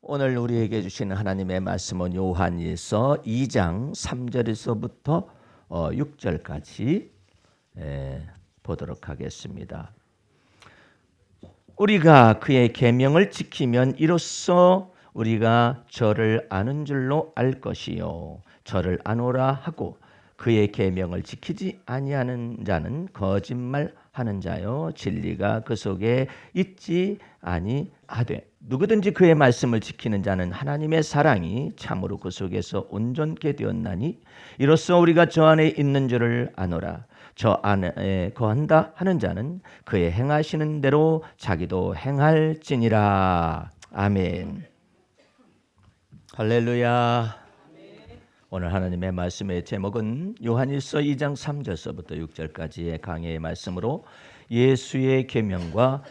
오늘 우리에게 주시는 하나님의 말씀은 요한일서 2장 3절에서부터 6절까지 보도록 하겠습니다. 우리가 그의 계명을 지키면 이로써 우리가 저를 아는 줄로 알 것이요 저를 아노라 하고 그의 계명을 지키지 아니하는 자는 거짓말하는 자요 진리가 그 속에 있지 아니하되 누구든지 그의 말씀을 지키는 자는 하나님의 사랑이 참으로 그 속에서 온전케 되었나니 이로써 우리가 저 안에 있는 줄을 아노라. 저 안에 거한다 하는 자는 그의 행하시는 대로 자기도 행할지니라. 아멘. 할렐루야. 오늘 하나님의 말씀의 제목은 요한일서 2장 3절서부터 6절까지의 강해의 말씀으로 예수의 계명과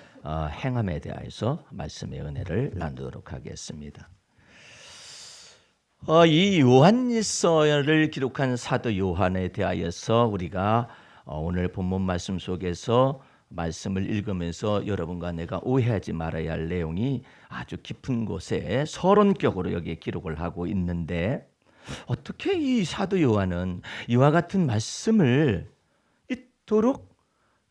행함에 대하여서 말씀의 은혜를 나누도록 하겠습니다. 이 요한일서를 기록한 사도 요한에 대하여서 우리가 오늘 본문 말씀 속에서 말씀을 읽으면서 여러분과 내가 오해하지 말아야 할 내용이 아주 깊은 곳에 서론격으로 여기에 기록을 하고 있는데 어떻게 이 사도 요한은 이와 같은 말씀을 이토록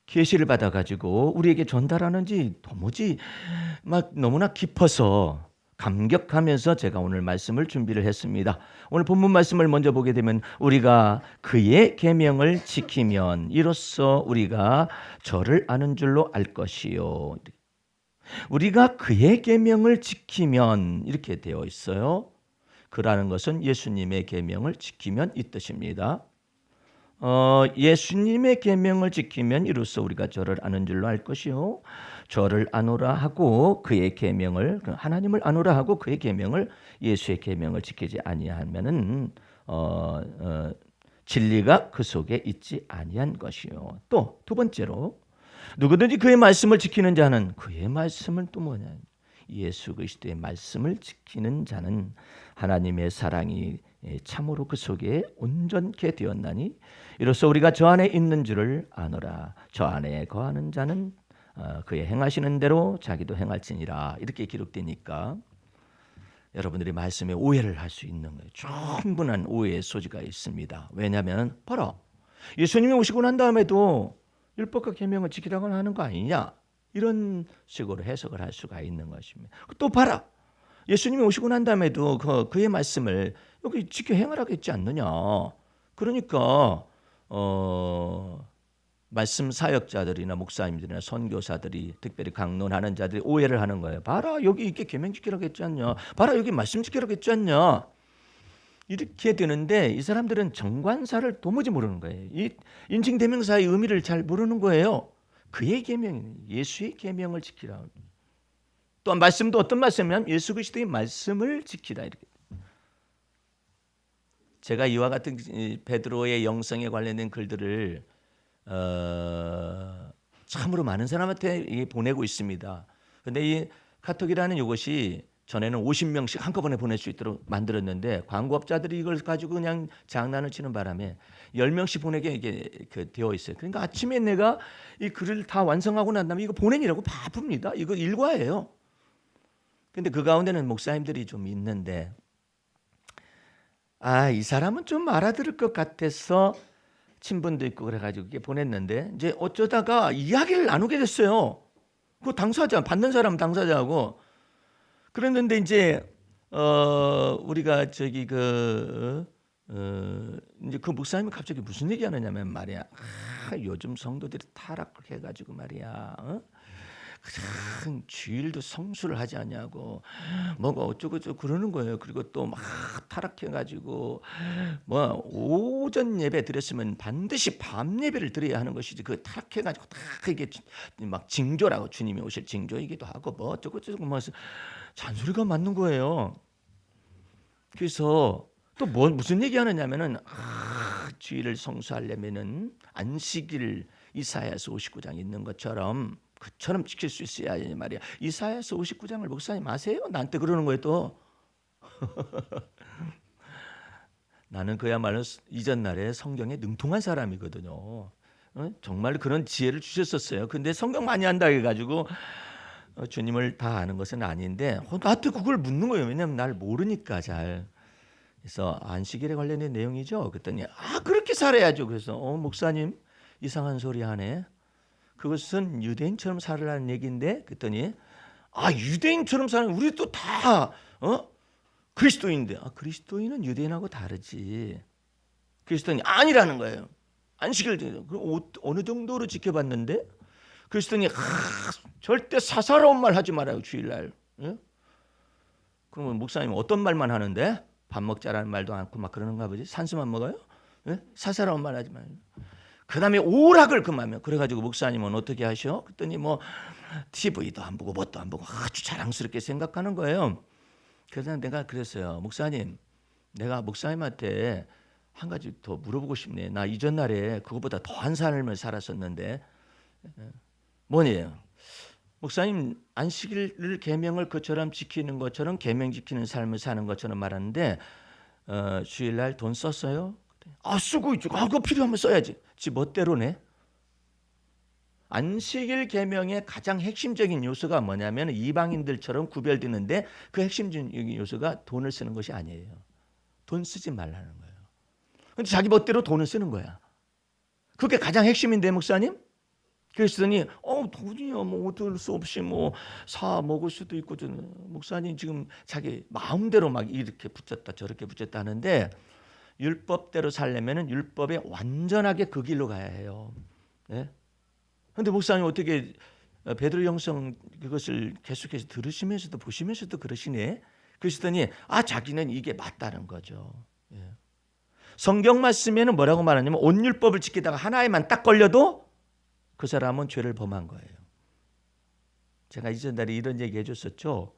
계시를 받아가지고 우리에게 전달하는지 도무지 막 너무나 깊어서 감격하면서 제가 오늘 말씀을 준비를 했습니다. 오늘 본문 말씀을 먼저 보게 되면 우리가 그의 계명을 지키면 이로써 우리가 저를 아는 줄로 알 것이요. 우리가 그의 계명을 지키면 이렇게 되어 있어요. 그라는 것은 예수님의 계명을 지키면 이 뜻입니다. 예수님의 계명을 지키면 이로써 우리가 저를 아는 줄로 알 것이요 저를 아노라 하고 그의 계명을 하나님을 아노라 하고 그의 계명을 예수의 계명을 지키지 아니하면은 진리가 그 속에 있지 아니한 것이요. 또 두 번째로 누구든지 그의 말씀을 지키는 자는 그의 말씀을 또 뭐냐? 예수 그리스도의 말씀을 지키는 자는 하나님의 사랑이 참으로 그 속에 온전케 되었나니 이로써 우리가 저 안에 있는 줄을 아노라. 저 안에 거하는 자는 그의 행하시는 대로 자기도 행할지니라. 이렇게 기록되니까 여러분들이 말씀에 오해를 할 수 있는 거예요. 충분한 오해의 소지가 있습니다. 왜냐하면 봐라. 예수님이 오시고 난 다음에도 율법과 계명을 지키라고 하는 거 아니냐. 이런 식으로 해석을 할 수가 있는 것입니다. 또 봐라. 예수님이 오시고 난 다음에도 그의 말씀을 여기 지켜 행하라겠지 않느냐. 그러니까 말씀 사역자들이나 목사님들이나 선교사들이 특별히 강론하는 자들이 오해를 하는 거예요. 봐라 여기 이렇게 계명 지키라고 했지 않냐. 봐라 여기 말씀 지키라고 했지 않냐. 이렇게 되는데 이 사람들은 정관사를 도무지 모르는 거예요. 이 인칭대명사의 의미를 잘 모르는 거예요. 그의 계명, 예수의 계명을 지키라. 또한 말씀도 어떤 말씀이냐면 예수 그리스도의 말씀을 지키라 이렇게. 제가 이와 같은 베드로의 영성에 관련된 글들을 참으로 많은 사람한테 보내고 있습니다. 그런데 이 카톡이라는 이것이 전에는 50명씩 한꺼번에 보낼 수 있도록 만들었는데 광고업자들이 이걸 가지고 그냥 장난을 치는 바람에 10명씩 보내게 이게 되어 있어요. 그러니까 아침에 내가 이 글을 다 완성하고 난 다음에 이거 보내느라고 바쁩니다. 이거 일과예요. 근데 그 가운데는 목사님들이 좀 있는데 이 사람은 좀 알아들을 것 같아서 친분도 있고 그래가지고 이게 보냈는데 이제 어쩌다가 이야기를 나누게 됐어요. 그 당사자 받는 사람 당사자하고 그랬는데 이제 우리가 저기 이제 그 목사님이 갑자기 무슨 얘기하느냐면 말이야. 요즘 성도들이 타락해가지고 말이야. 참 주일도 성수를 하지 않냐고 뭐가 어쩌고 저쩌고 그러는 거예요. 그리고 또 막 타락해가지고 뭐 오전 예배 드렸으면 반드시 밤 예배를 드려야 하는 것이지 그 타락해가지고 다 이게 막 징조라고 주님이 오실 징조이기도 하고 뭐 어쩌고 저쩌고 뭐 잔소리가 맞는 거예요. 그래서 또 무슨 얘기하느냐면은 주일을 성수하려면은 안식일 이사야서 59장 있는 것처럼 그처럼 지킬 수 있어야 말이야. 이사야서 59장을 목사님 아세요? 나한테 그러는 거예요 또. 나는 그야말로 이전 날에 성경에 능통한 사람이거든요. 정말 그런 지혜를 주셨었어요. 근데 성경 많이 한다 해가지고 주님을 다 아는 것은 아닌데 나한테 그걸 묻는 거예요. 왜냐하면 날 모르니까 잘. 그래서 안식일에 관련된 내용이죠. 그랬더니 그렇게 살아야죠. 그래서 목사님 이상한 소리 하네. 그것은 유대인처럼 살으라는 얘기인데 그랬더니 유대인처럼 사는 우리도 다 그리스도인인데 그리스도인은 유대인하고 다르지. 그리스도인이 아니라는 거예요. 안식일 어느 정도로 지켜봤는데 그리스도인이 절대 사사로운 말 하지 말아요. 주일날. 예? 그러면 목사님 어떤 말만 하는데 밥 먹자라는 말도 않고 막 그러는가 보지. 산수만 먹어요? 예? 사사로운 말 하지 말아요. 그 다음에 오락을 금하며 그래가지고 목사님은 어떻게 하셔? 그랬더니 뭐 TV도 안 보고 뭣도 안 보고 아주 자랑스럽게 생각하는 거예요. 그래서 내가 그랬어요. 목사님, 내가 목사님한테 한 가지 더 물어보고 싶네. 나 이전 날에 그거보다 더한 삶을 살았었는데 뭐니에요? 목사님 안식일 계명을 그처럼 지키는 것처럼 계명 지키는 삶을 사는 것처럼 말하는데 주일날 돈 썼어요? 쓰고 있죠. 그거 필요하면 써야지. 지 멋대로네. 안식일 계명의 가장 핵심적인 요소가 뭐냐면 이방인들처럼 구별되는데 그 핵심적인 요소가 돈을 쓰는 것이 아니에요. 돈 쓰지 말라는 거예요. 근데 자기 멋대로 돈을 쓰는 거야. 그게 가장 핵심인데 목사님? 그랬더니 돈이요 뭐 어쩔 수 없이 뭐 사 먹을 수도 있고 목사님 지금 자기 마음대로 막 이렇게 붙였다 저렇게 붙였다 하는데 율법대로 살려면은 율법에 완전하게 그 길로 가야 해요. 예? 근데 목사님 어떻게 베드로 형성 그것을 계속해서 들으시면서도 보시면서도 그러시네. 그러시더니 자기는 이게 맞다는 거죠. 예. 성경 말씀에는 뭐라고 말하냐면 온 율법을 지키다가 하나에만 딱 걸려도 그 사람은 죄를 범한 거예요. 제가 이전달에 이런 얘기 해줬었죠.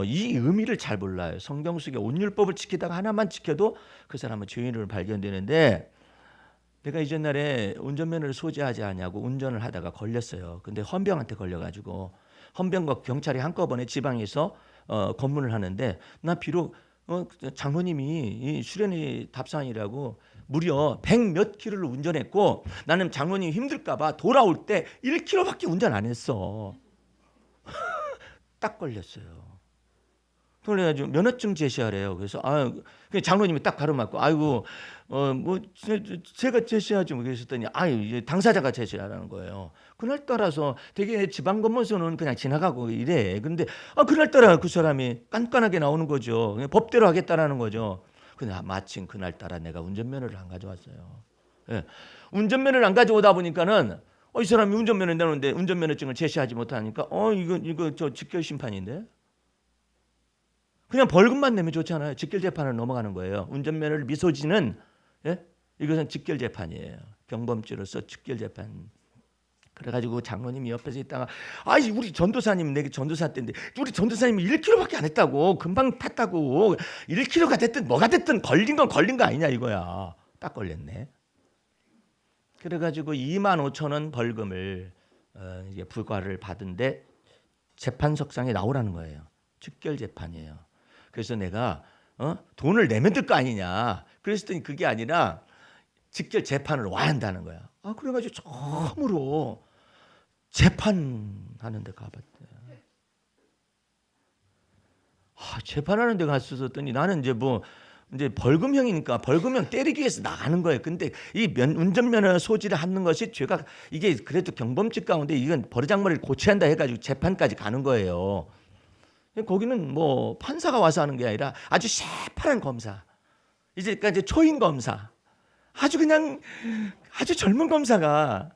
이 의미를 잘 몰라요. 성경 속에 온 율법을 지키다가 하나만 지켜도 그 사람은 죄인으로 발견되는데 내가 이전날에 운전면허를 소지하지 않냐고 운전을 하다가 걸렸어요. 근데 헌병한테 걸려가지고 헌병과 경찰이 한꺼번에 지방에서 검문을 하는데 나 비록 장로님이 수련회 답상이라고 무려 100 몇 킬로를 운전했고 나는 장로님이 힘들까 봐 돌아올 때 1km밖에 운전 안 했어. 딱 걸렸어요. 그래가지고 면허증 제시하래요. 그래서 장로님이 딱 가로막고 뭐 제가 제시하지 뭐 그랬더니 당사자가 제시하라는 거예요. 그날 따라서 되게 지방 검문소는 그냥 지나가고 이래. 근데 그날 따라 그 사람이 깐깐하게 나오는 거죠. 그냥 법대로 하겠다라는 거죠. 근데 마침 그날 따라 내가 운전면허를 안 가져왔어요. 예. 운전면허를 안 가져오다 보니까는 이 사람이 운전면허 내놓는데 운전면허증을 제시하지 못하니까 이거 저 직결 심판인데. 그냥 벌금만 내면 좋잖아요. 직결 재판을 넘어가는 거예요. 운전면허를 미소지는 이것은 직결 재판이에요. 경범죄로서 직결 재판. 그래가지고 장로님이 옆에서 있다가 우리 전도사님 내게 전도사 때인데 우리 전도사님이 1km밖에 안 했다고 금방 탔다고 1km가 됐든 뭐가 됐든 걸린 건 걸린 거 아니냐 이거야. 딱 걸렸네. 그래가지고 25,000원 벌금을 이제 부과를 받은데 재판석상에 나오라는 거예요. 직결 재판이에요. 그래서 내가 돈을 내면 될 거 아니냐. 그랬더니 그게 아니라 직결 재판을 와야 한다는 거야. 그래가지고 처음으로 재판하는 데 가봤대. 재판하는 데 갔었더니 나는 이제 벌금형이니까 벌금형 때리기 위해서 나가는 거예요. 근데 이 운전면허 소지를 하는 것이 죄가 이게 그래도 경범죄 가운데 이건 버르장머리를 고쳐야 한다 해가지고 재판까지 가는 거예요. 거기는 뭐 판사가 와서 하는 게 아니라 아주 새파란 검사, 이제 초임 검사, 아주 젊은 검사가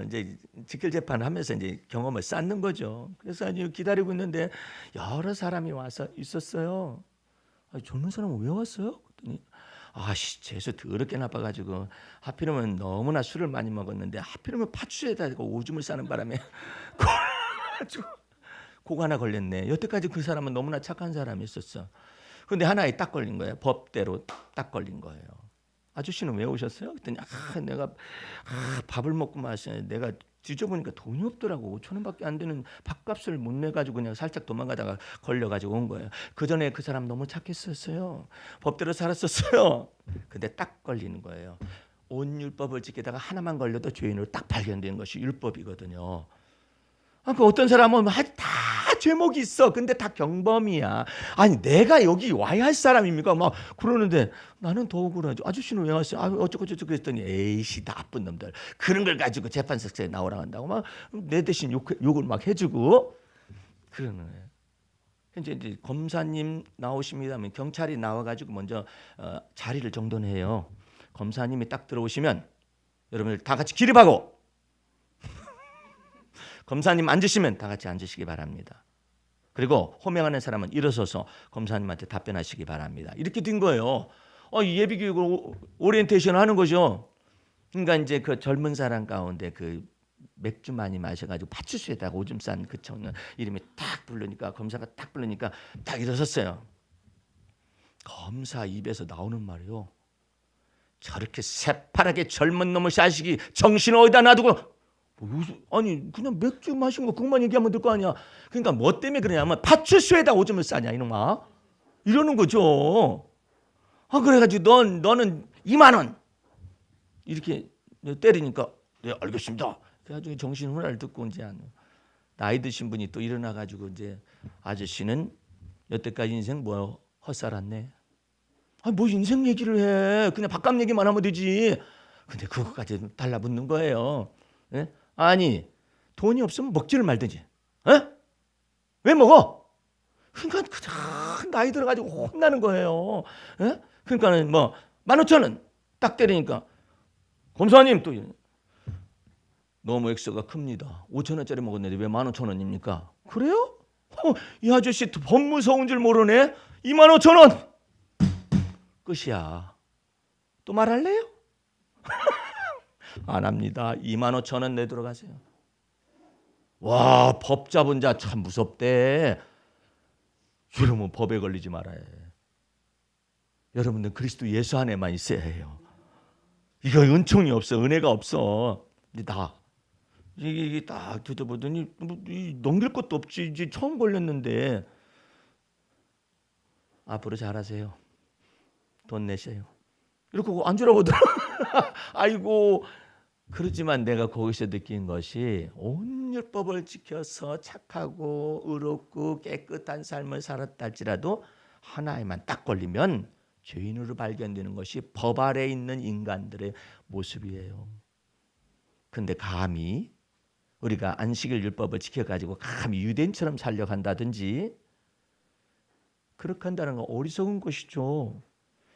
이제 직결 재판을 하면서 이제 경험을 쌓는 거죠. 그래서 아주 기다리고 있는데 여러 사람이 와서 있었어요. 젊은 사람은 왜 왔어요? 그랬더니 재수 더럽게 나빠가지고 하필이면 너무나 술을 많이 먹었는데 하필이면 파출소에다 오줌을 싸는 바람에 그거 하나 걸렸네. 여태까지 그 사람은 너무나 착한 사람이었어. 근데 하나에 딱 걸린 거예요. 법대로 딱 걸린 거예요. 아저씨는 왜 오셨어요? 그랬더니 내가 밥을 먹고 마셔요. 내가 뒤져보니까 돈이 없더라고. 5,000원밖에 안 되는 밥값을 못 내가지고 그냥 살짝 도망가다가 걸려가지고 온 거예요. 그 전에 그 사람 너무 착했었어요. 법대로 살았었어요. 근데 딱 걸리는 거예요. 온 율법을 지키다가 하나만 걸려도 죄인으로 딱 발견된 것이 율법이거든요. 그 어떤 사람은 다 죄목이 있어. 근데 다 경범이야. 아니 내가 여기 와야 할 사람입니까? 막 그러는데 나는 더 억울하죠. 아저씨는 왜 왔어요? 어쩌고저쩌고 그랬더니 에이씨 나쁜 놈들. 그런 걸 가지고 재판석에 나오라 한다고 막 내 대신 욕을 막 해주고 그러는 거예요. 이제 검사님 나오십니다면 경찰이 나와가지고 먼저 자리를 정돈해요. 검사님이 딱 들어오시면 여러분들 다 같이 기립하고 검사님 앉으시면 다 같이 앉으시기 바랍니다. 그리고 호명하는 사람은 일어서서 검사님한테 답변하시기 바랍니다. 이렇게 된 거예요. 예비교육을 오리엔테이션 하는 거죠. 그러니까 이제 그 젊은 사람 가운데 그 맥주 많이 마셔가지고 파출소에다가 오줌 싼 그 청년 이름이 딱 부르니까 검사가 딱 부르니까 딱 일어섰어요. 검사 입에서 나오는 말이요. 저렇게 새파랗게 젊은 놈의 자식이 정신을 어디다 놔두고 아니 그냥 맥주 마신 거 그것만 얘기하면 될 거 아니야. 그러니까 뭐 때문에 그러냐면 파출소에다 오줌을 싸냐 이놈아 이러는 거죠. 그래가지고 너는 2만 원 이렇게 때리니까 네 알겠습니다. 그래가지고 정신 혼란을 듣고 이제 나이 드신 분이 또 일어나가지고 이제 아저씨는 여태까지 인생 뭐 헛살았네. 뭐 인생 얘기를 해. 그냥 밥값 얘기만 하면 되지. 근데 그거까지 달라붙는 거예요. 예? 아니 돈이 없으면 먹지를 말든지. 에? 왜 먹어? 그러니까 그냥 나이 들어가지고 혼나는 거예요. 에? 그러니까는 뭐 15,000원 딱 때리니까 검사님 또 너무 액수가 큽니다. 5,000원짜리 먹었는데 왜 15,000원입니까? 그래요? 이 아저씨 법 무서운 줄 모르네. 25,000원 끝이야. 또 말할래요? 안 합니다. 25,000원 내도록 하세요. 와, 법 잡은 자 참 무섭대. 여러분 법에 걸리지 말아야 해. 여러분들 그리스도 예수 안에만 있어야 해요. 이거 은총이 없어. 은혜가 없어. 이게 딱 뒤져보더니 넘길 것도 없지. 이제 처음 걸렸는데 앞으로 잘하세요. 돈 내세요. 이렇게 안 주라고 하더라고. 아이고. 그렇지만 내가 거기서 느낀 것이 온 율법을 지켜서 착하고 의롭고 깨끗한 삶을 살았다 할지라도 하나에만 딱 걸리면 죄인으로 발견되는 것이 법 아래 있는 인간들의 모습이에요. 근데 감히 우리가 안식일 율법을 지켜가지고 감히 유대인처럼 살려고 한다든지 그렇게 한다는 건 어리석은 것이죠.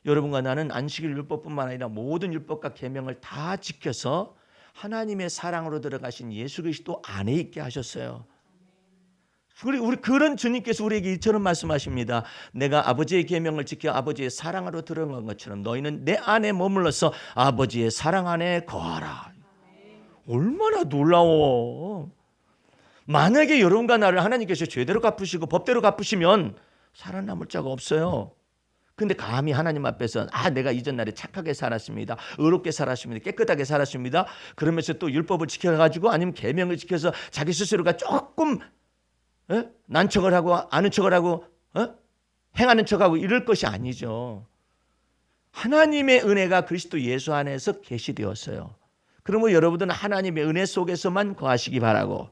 여러분과 나는 안식일 율법뿐만 아니라 모든 율법과 계명을 다 지켜서 하나님의 사랑으로 들어가신 예수 그리스도 안에 있게 하셨어요. 우리 그런 주님께서 우리에게 이처럼 말씀하십니다. 내가 아버지의 계명을 지켜 아버지의 사랑으로 들어간 것처럼 너희는 내 안에 머물러서 아버지의 사랑 안에 거하라. 얼마나 놀라워. 만약에 여러분과 나를 하나님께서 죄대로 갚으시고 법대로 갚으시면 살아남을 자가 없어요. 근데 감히 하나님 앞에서 내가 이전 날에 착하게 살았습니다. 의롭게 살았습니다. 깨끗하게 살았습니다. 그러면서 또 율법을 지켜가지고 아니면 계명을 지켜서 자기 스스로가 조금 난 척을 하고 아는 척을 하고 행하는 척하고 이럴 것이 아니죠. 하나님의 은혜가 그리스도 예수 안에서 계시되었어요. 그러면 여러분들은 하나님의 은혜 속에서만 거하시기 바라고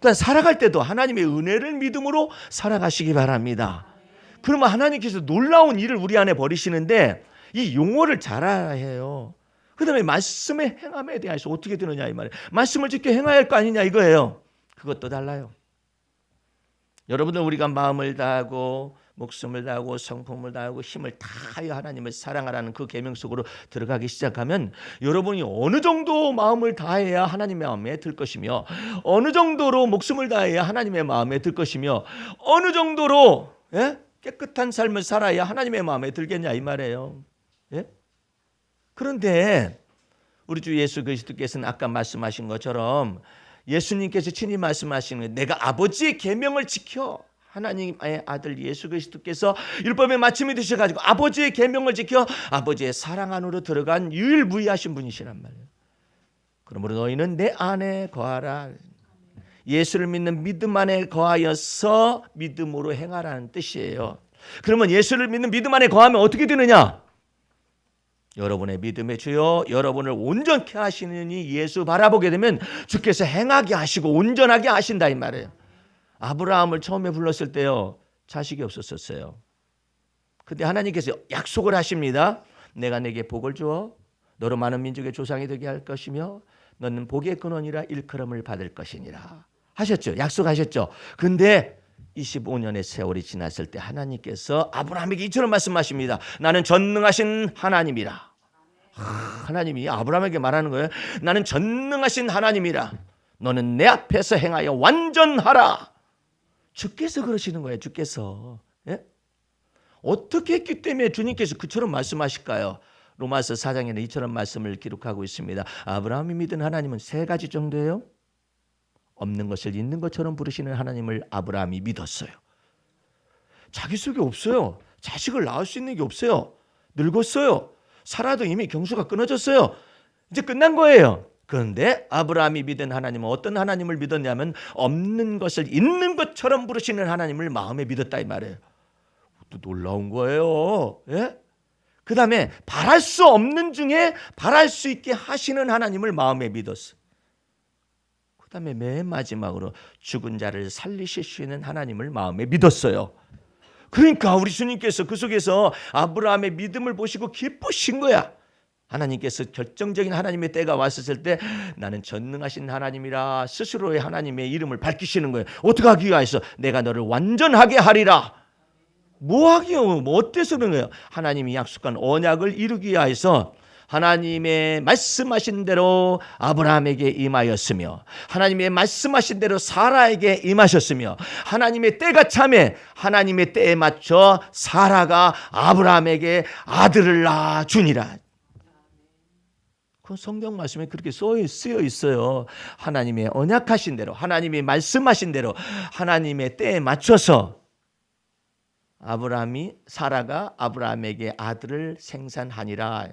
또 살아갈 때도 하나님의 은혜를 믿음으로 살아가시기 바랍니다. 그러면 하나님께서 놀라운 일을 우리 안에 벌이시는데 이 용어를 잘 알아야 해요. 그다음에 말씀의 행함에 대해서 어떻게 되느냐 이 말이에요. 말씀을 지켜 행해야 할 거 아니냐 이거예요. 그것도 달라요. 여러분들 우리가 마음을 다하고 목숨을 다하고 성품을 다하고 힘을 다하여 하나님을 사랑하라는 그 계명 속으로 들어가기 시작하면 여러분이 어느 정도 마음을 다해야 하나님의 마음에 들 것이며 어느 정도로 목숨을 다해야 하나님의 마음에 들 것이며 어느 정도로 깨끗한 삶을 살아야 하나님의 마음에 들겠냐 이 말이에요. 그런데 우리 주 예수 그리스도께서는 아까 말씀하신 것처럼 예수님께서 친히 말씀하시는 내가 아버지의 계명을 지켜 하나님의 아들 예수 그리스도께서 율법의 마침이 되셔가지고 아버지의 계명을 지켜 아버지의 사랑 안으로 들어간 유일무이하신 분이시란 말이에요. 그러므로 너희는 내 안에 거하라. 예수를 믿는 믿음 안에 거하여서 믿음으로 행하라는 뜻이에요. 그러면 예수를 믿는 믿음 안에 거하면 어떻게 되느냐? 여러분의 믿음의 주여 여러분을 온전케 하시는 이 예수 바라보게 되면 주께서 행하게 하시고 온전하게 하신다 이 말이에요. 아브라함을 처음에 불렀을 때요 자식이 없었어요. 근데 하나님께서 약속을 하십니다. 내가 내게 복을 주어 너로 많은 민족의 조상이 되게 할 것이며 너는 복의 근원이라 일컬음을 받을 것이니라 하셨죠. 약속하셨죠. 근데 25년의 세월이 지났을 때 하나님께서 아브라함에게 이처럼 말씀하십니다. 나는 전능하신 하나님이라. 하나님이 아브라함에게 말하는 거예요. 나는 전능하신 하나님이라. 너는 내 앞에서 행하여 완전하라. 주께서 그러시는 거예요. 주께서. 예? 어떻게 했기 때문에 주님께서 그처럼 말씀하실까요? 로마서 4장에는 이처럼 말씀을 기록하고 있습니다. 아브라함이 믿은 하나님은 세 가지 정도예요. 없는 것을 있는 것처럼 부르시는 하나님을 아브라함이 믿었어요. 자기 속에 없어요. 자식을 낳을 수 있는 게 없어요. 늙었어요. 사라도 이미 경수가 끊어졌어요. 이제 끝난 거예요. 그런데 아브라함이 믿은 하나님은 어떤 하나님을 믿었냐면 없는 것을 있는 것처럼 부르시는 하나님을 마음에 믿었다 이 말이에요. 또 놀라운 거예요. 예? 그 다음에 바랄 수 없는 중에 바랄 수 있게 하시는 하나님을 마음에 믿었어요. 그 다음에 맨 마지막으로 죽은 자를 살리실 수 있는 하나님을 마음에 믿었어요. 그러니까 우리 주님께서 그 속에서 아브라함의 믿음을 보시고 기쁘신 거야. 하나님께서 결정적인 하나님의 때가 왔을 때 나는 전능하신 하나님이라 스스로의 하나님의 이름을 밝히시는 거예요. 어떻게 하기 위해서? 내가 너를 완전하게 하리라. 뭐 하기요? 뭐 어때서 그런 거예요? 하나님이 약속한 언약을 이루기 위해서 하나님의 말씀하신 대로 아브라함에게 임하였으며 하나님의 말씀하신 대로 사라에게 임하셨으며 하나님의 때가 참에 하나님의 때에 맞춰 사라가 아브라함에게 아들을 낳아주니라. 그 성경 말씀에 그렇게 쓰여 있어요. 하나님의 언약하신 대로 하나님이 말씀하신 대로 하나님의 때에 맞춰서 사라가 아브라함에게 아들을 생산하니라.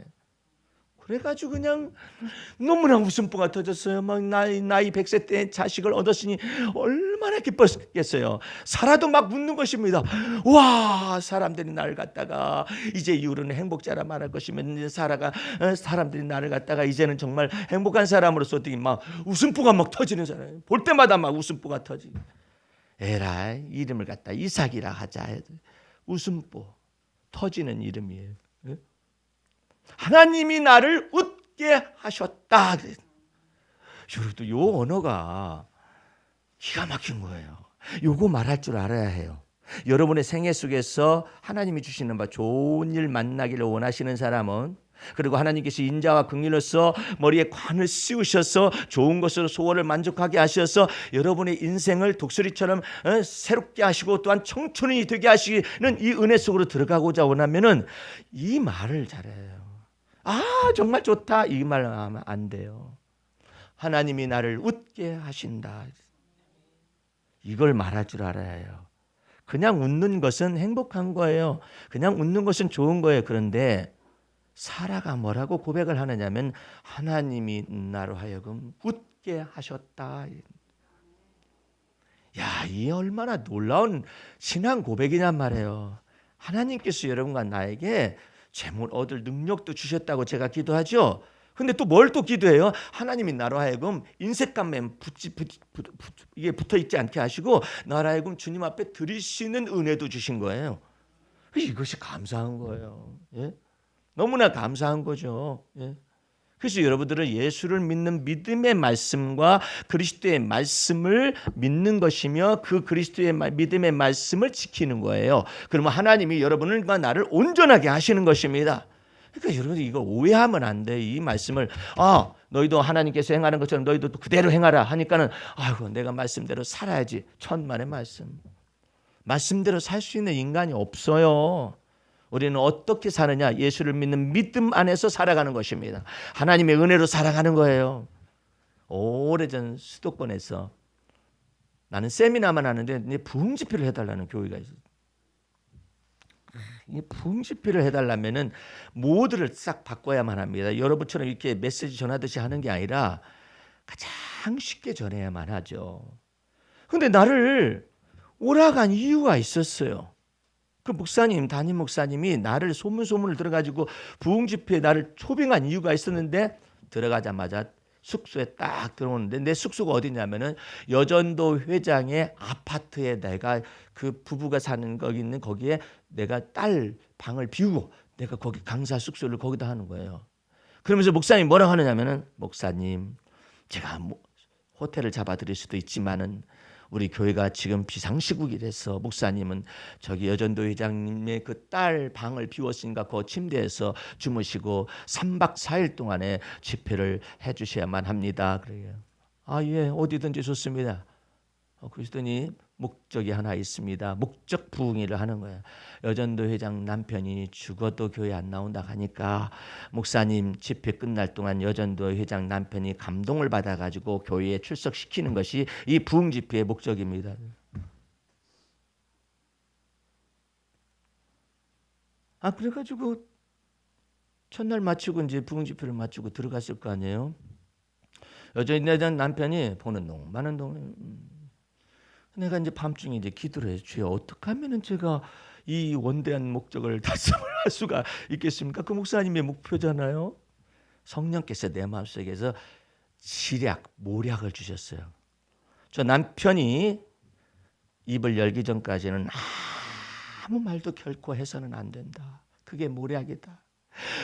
그래가지고 그냥 너무나 웃음보가 터졌어요. 막 나이 100세 때 자식을 얻었으니 얼마나 기뻤겠어요. 사라도 막 묻는 것입니다. 와, 사람들이 나를 갖다가 이제 이후로는 행복자라 말할 것이면 이제 사람들이 나를 갖다가 이제는 정말 행복한 사람으로서 어떻게 막 웃음보가 막 터지는 사람. 볼 때마다 막 웃음보가 터지고. 에라, 이름을 갖다 이삭이라 하자. 웃음보 터지는 이름이에요. 하나님이 나를 웃게 하셨다. 여러분, 요 언어가 기가 막힌 거예요. 요거 말할 줄 알아야 해요. 여러분의 생애 속에서 하나님이 주시는 바 좋은 일 만나기를 원하시는 사람은, 그리고 하나님께서 인자와 긍휼로서 머리에 관을 씌우셔서 좋은 것으로 소원을 만족하게 하셔서 여러분의 인생을 독수리처럼 새롭게 하시고 또한 청춘이 되게 하시는 이 은혜 속으로 들어가고자 원하면은 이 말을 잘해요. 아, 정말 좋다 이 말 하면 안 돼요. 하나님이 나를 웃게 하신다. 이걸 말할 줄 알아야 해요. 그냥 웃는 것은 행복한 거예요. 그냥 웃는 것은 좋은 거예요. 그런데 사라가 뭐라고 고백을 하느냐면 하나님이 나로 하여금 웃게 하셨다. 야, 이 얼마나 놀라운 신앙 고백이냔 말이에요. 하나님께서 여러분과 나에게 재물 얻을 능력도 주셨다고 제가 기도하죠. 근데 또 뭘 또 기도해요? 하나님이 나로 하여금 인색감에 이게 붙어 있지 않게 하시고 나로 하여금 주님 앞에 드리시는 은혜도 주신 거예요. 이것이 감사한 거예요. 예? 너무나 감사한 거죠. 예? 그래서 여러분들은 예수를 믿는 믿음의 말씀과 그리스도의 말씀을 믿는 것이며 그 그리스도의 믿음의 말씀을 지키는 거예요. 그러면 하나님이 여러분과 나를 온전하게 하시는 것입니다. 그러니까 여러분 이거 오해하면 안 돼. 이 말씀을 너희도 하나님께서 행하는 것처럼 너희도 그대로 행하라 하니까는 아이고 내가 말씀대로 살아야지. 천만의 말씀. 말씀대로 살 수 있는 인간이 없어요. 우리는 어떻게 사느냐? 예수를 믿는 믿음 안에서 살아가는 것입니다. 하나님의 은혜로 살아가는 거예요. 오래전 수도권에서 나는 세미나만 하는데 이제 부흥집회를 해달라는 교회가 있어요. 이 부흥집회를 해달라면은 모두를 싹 바꿔야만 합니다. 여러분처럼 이렇게 메시지 전하듯이 하는 게 아니라 가장 쉽게 전해야만 하죠. 근데 나를 오라간 이유가 있었어요. 그 목사님, 담임 목사님이 나를 소문을 들어가지고 부흥 집회에 나를 초빙한 이유가 있었는데 들어가자마자 숙소에 딱 들어오는데 내 숙소가 어디냐면은 여전도 회장의 아파트에 내가 그 부부가 사는 거기 있는 거기에 내가 딸 방을 비우고 내가 거기 강사 숙소를 거기다 하는 거예요. 그러면서 목사님 뭐라고 하느냐면은 목사님 제가 호텔을 잡아드릴 수도 있지만은 우리 교회가 지금 비상시국이라서 목사님은 저기 여전도 회장님의 그 딸 방을 비웠으니까 그 침대에서 주무시고 3박 4일 동안에 집회를 해주셔야만 합니다. 그래요. 아, 예, 어디든지 좋습니다. 그러더니 목적이 하나 있습니다. 목적 부흥회를 하는 거예요. 여전도 회장 남편이 죽어도 교회 안 나온다 하니까 목사님 집회 끝날 동안 여전도 회장 남편이 감동을 받아가지고 교회에 출석시키는 것이 이 부흥 집회의 목적입니다. 그래가지고 첫날 마치고 이제 부흥 집회를 마치고 들어갔을 거 아니에요. 여전히 회장 남편이 보는 동 마는 동. 내가 이제 밤중에 이제 기도를 해요. 주여 어떻게 하면은 제가 이 원대한 목적을 달성을 할 수가 있겠습니까? 그 목사님의 목표잖아요. 성령께서 내 마음속에서 모략을 주셨어요. 저 남편이 입을 열기 전까지는 아무 말도 결코 해서는 안 된다. 그게 모략이다.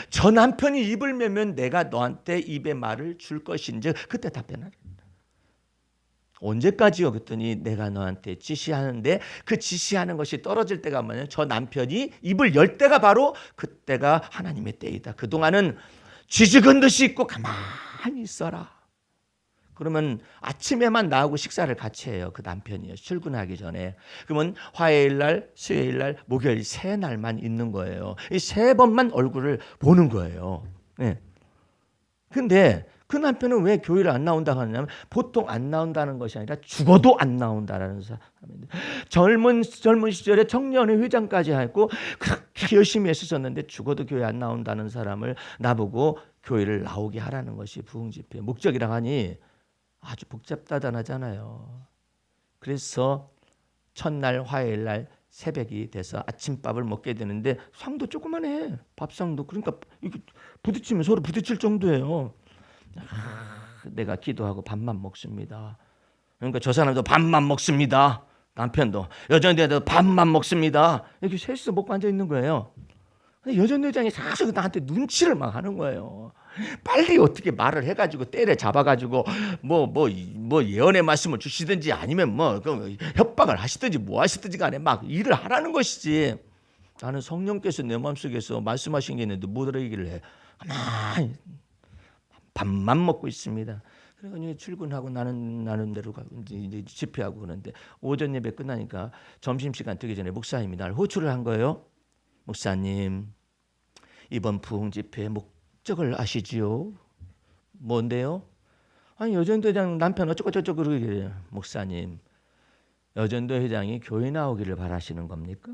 저 남편이 입을 매면 내가 너한테 입에 말을 줄 것인즉 그때 답변하라. 언제까지요? 그랬더니 내가 너한테 지시하는데 그 지시하는 것이 떨어질 때가 뭐냐면 저 남편이 입을 열 때가 바로 그때가 하나님의 때이다. 그동안은 쥐죽은 듯이 있고 가만히 있어라. 그러면 아침에만 나하고 식사를 같이 해요. 그 남편이요. 출근하기 전에. 그러면 화요일날, 수요일날, 목요일 3날만 있는 거예요. 이 3번만 얼굴을 보는 거예요. 네. 근데 그 남편은 왜 교회를 안 나온다고 하냐면 보통 안 나온다는 것이 아니라 죽어도 안 나온다라는 사람인데 젊은 시절에 청년회 회장까지 했고 그렇게 열심히 했었는데 죽어도 교회 안 나온다는 사람을 나보고 교회를 나오게 하라는 것이 부흥 집회의 목적이라 하니 아주 복잡다단하잖아요. 그래서 첫날 화요일날 새벽이 돼서 아침밥을 먹게 되는데 상도 조그만해. 밥상도. 그러니까 이게 부딪히면 서로 부딪힐 정도예요. 내가 기도하고 밥만 먹습니다. 그러니까 저 사람도 밥만 먹습니다. 남편도 여전대도 밥만 먹습니다. 이렇게 셋이서 먹고 앉아 있는 거예요. 여전 회장이 계속 나한테 눈치를 막 하는 거예요. 빨리 어떻게 말을 해가지고 때려 잡아가지고 뭐 예언의 말씀을 주시든지 아니면 협박을 하시든지 뭐 하시든지 간에 막 일을 하라는 것이지. 나는 성령께서 내 마음속에서 말씀하신 게 있는데 뭐라 얘기를 해. 가만히 밥만 먹고 있습니다. 그래서 출근하고 나는 대로 가고 이제 집회하고 그러는데 오전 예배 끝나니까 점심시간 되기 전에 목사님이 날 호출을 한 거예요. 목사님, 이번 부흥 집회의 목적을 아시지요? 뭔데요? 아니 여전도 회장 남편 어쩌고 저쩌고 그러게. 목사님, 여전도 회장이 교회 나오기를 바라시는 겁니까?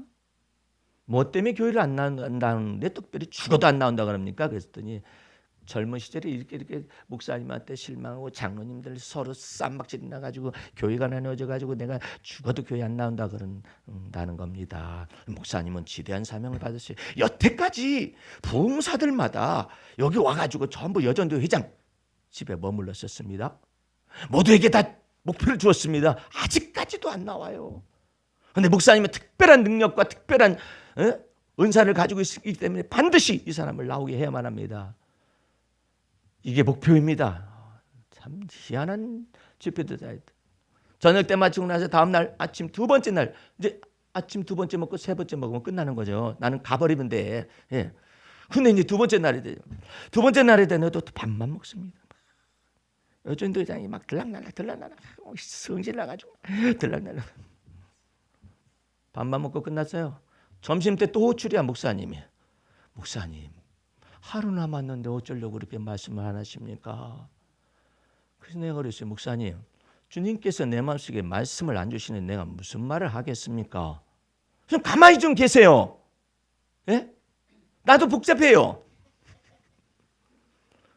뭐 때문에 교회를 안 나온다는데 특별히 죽어도 안 나온다 그럽니까? 그랬더니 젊은 시절에 이렇게 목사님한테 실망하고 장로님들 서로 쌈박질이 나가지고 교회가 나눠져가지고 내가 죽어도 교회 안 나온다 그런다는 겁니다. 목사님은 지대한 사명을 받으세요. 여태까지 부흥사들마다 여기 와가지고 전부 여전도 회장 집에 머물렀었습니다. 모두에게 다 목표를 주었습니다. 아직까지도 안 나와요. 그런데 목사님은 특별한 능력과 특별한 은사를 가지고 있기 때문에 반드시 이 사람을 나오게 해야만 합니다. 이게 목표입니다. 참 희한한 집회들이다. 저녁 때 마치고 나서 다음 날 아침 2번째 날 이제 아침 2번째 먹고 3번째 먹으면 끝나는 거죠. 나는 가버리면 돼. 예. 근데 이제 2번째 날이 돼요. 2번째 날이 되는데 또 밥만 먹습니다. 여전도 회장이 막 들락날락 성질 나가지고 들락날락 밥만 먹고 끝났어요. 점심 때 또 호출이야. 목사님이. 목사님, 하루 남았는데 어쩌려고 그렇게 말씀을 안 하십니까? 그래서 내가 그랬어요. 목사님, 주님께서 내 마음속에 말씀을 안 주시는 내가 무슨 말을 하겠습니까? 좀 가만히 좀 계세요. 예? 나도 복잡해요.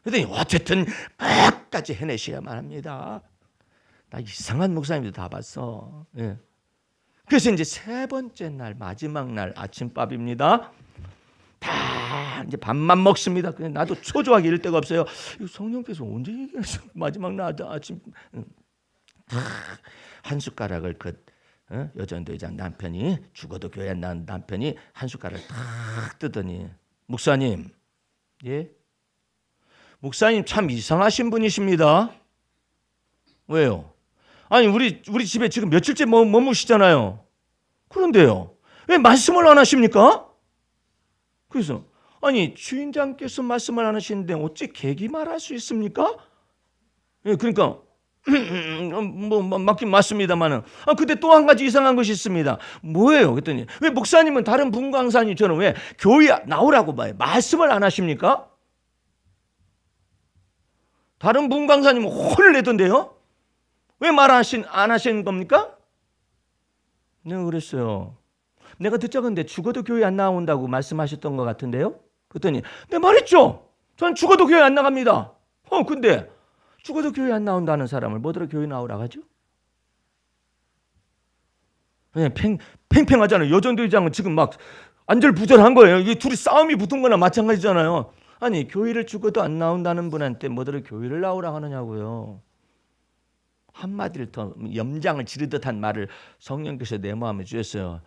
그랬더니 어쨌든 끝까지 해내셔야만 합니다. 나 이상한 목사님들 다 봤어. 예. 그래서 이제 세 번째 날, 마지막 날 아침밥입니다. 다 이제 밥만 먹습니다. 그냥 나도 초조하게 이럴 데가 없어요. 성령께서 언제 얘기했어? 마지막 날 아침 한 숟가락을 여전도회장 남편이, 죽어도 교회 안 나온 남편이 한 숟가락을 탁 뜨더니, 목사님, 예? 목사님 참 이상하신 분이십니다. 왜요? 아니 우리 집에 지금 며칠째 머무시잖아요. 그런데요, 왜 말씀을 안 하십니까? 그래서 아니 주인장께서 말씀을 안 하시는데 어찌 계기말 할 수 있습니까? 예, 그러니까 맞긴 맞습니다만은 근데 또 한 가지 이상한 것이 있습니다. 뭐예요? 그랬더니 왜 목사님은 다른 분광사님처럼 왜 교회 나오라고 말씀을 안 하십니까? 다른 분광사님은 혼을 내던데요? 왜 말 안 하시는 겁니까? 내가 그랬어요. 내가 듣자건데 죽어도 교회 안 나온다고 말씀하셨던 것 같은데요? 그랬더니 네, 말했죠. 전 죽어도 교회 안 나갑니다. 근데 죽어도 교회 안 나온다는 사람을 뭐더러 교회 나오라고 하죠? 그냥 팽팽하잖아요. 여전도회장은 지금 막 안절부절한 거예요. 이게 둘이 싸움이 붙은 거나 마찬가지잖아요. 아니 교회를 죽어도 안 나온다는 분한테 뭐더러 교회를 나오라고 하느냐고요. 한마디를 더 염장을 지르듯 한 말을 성령께서 내 마음에 주셨어요.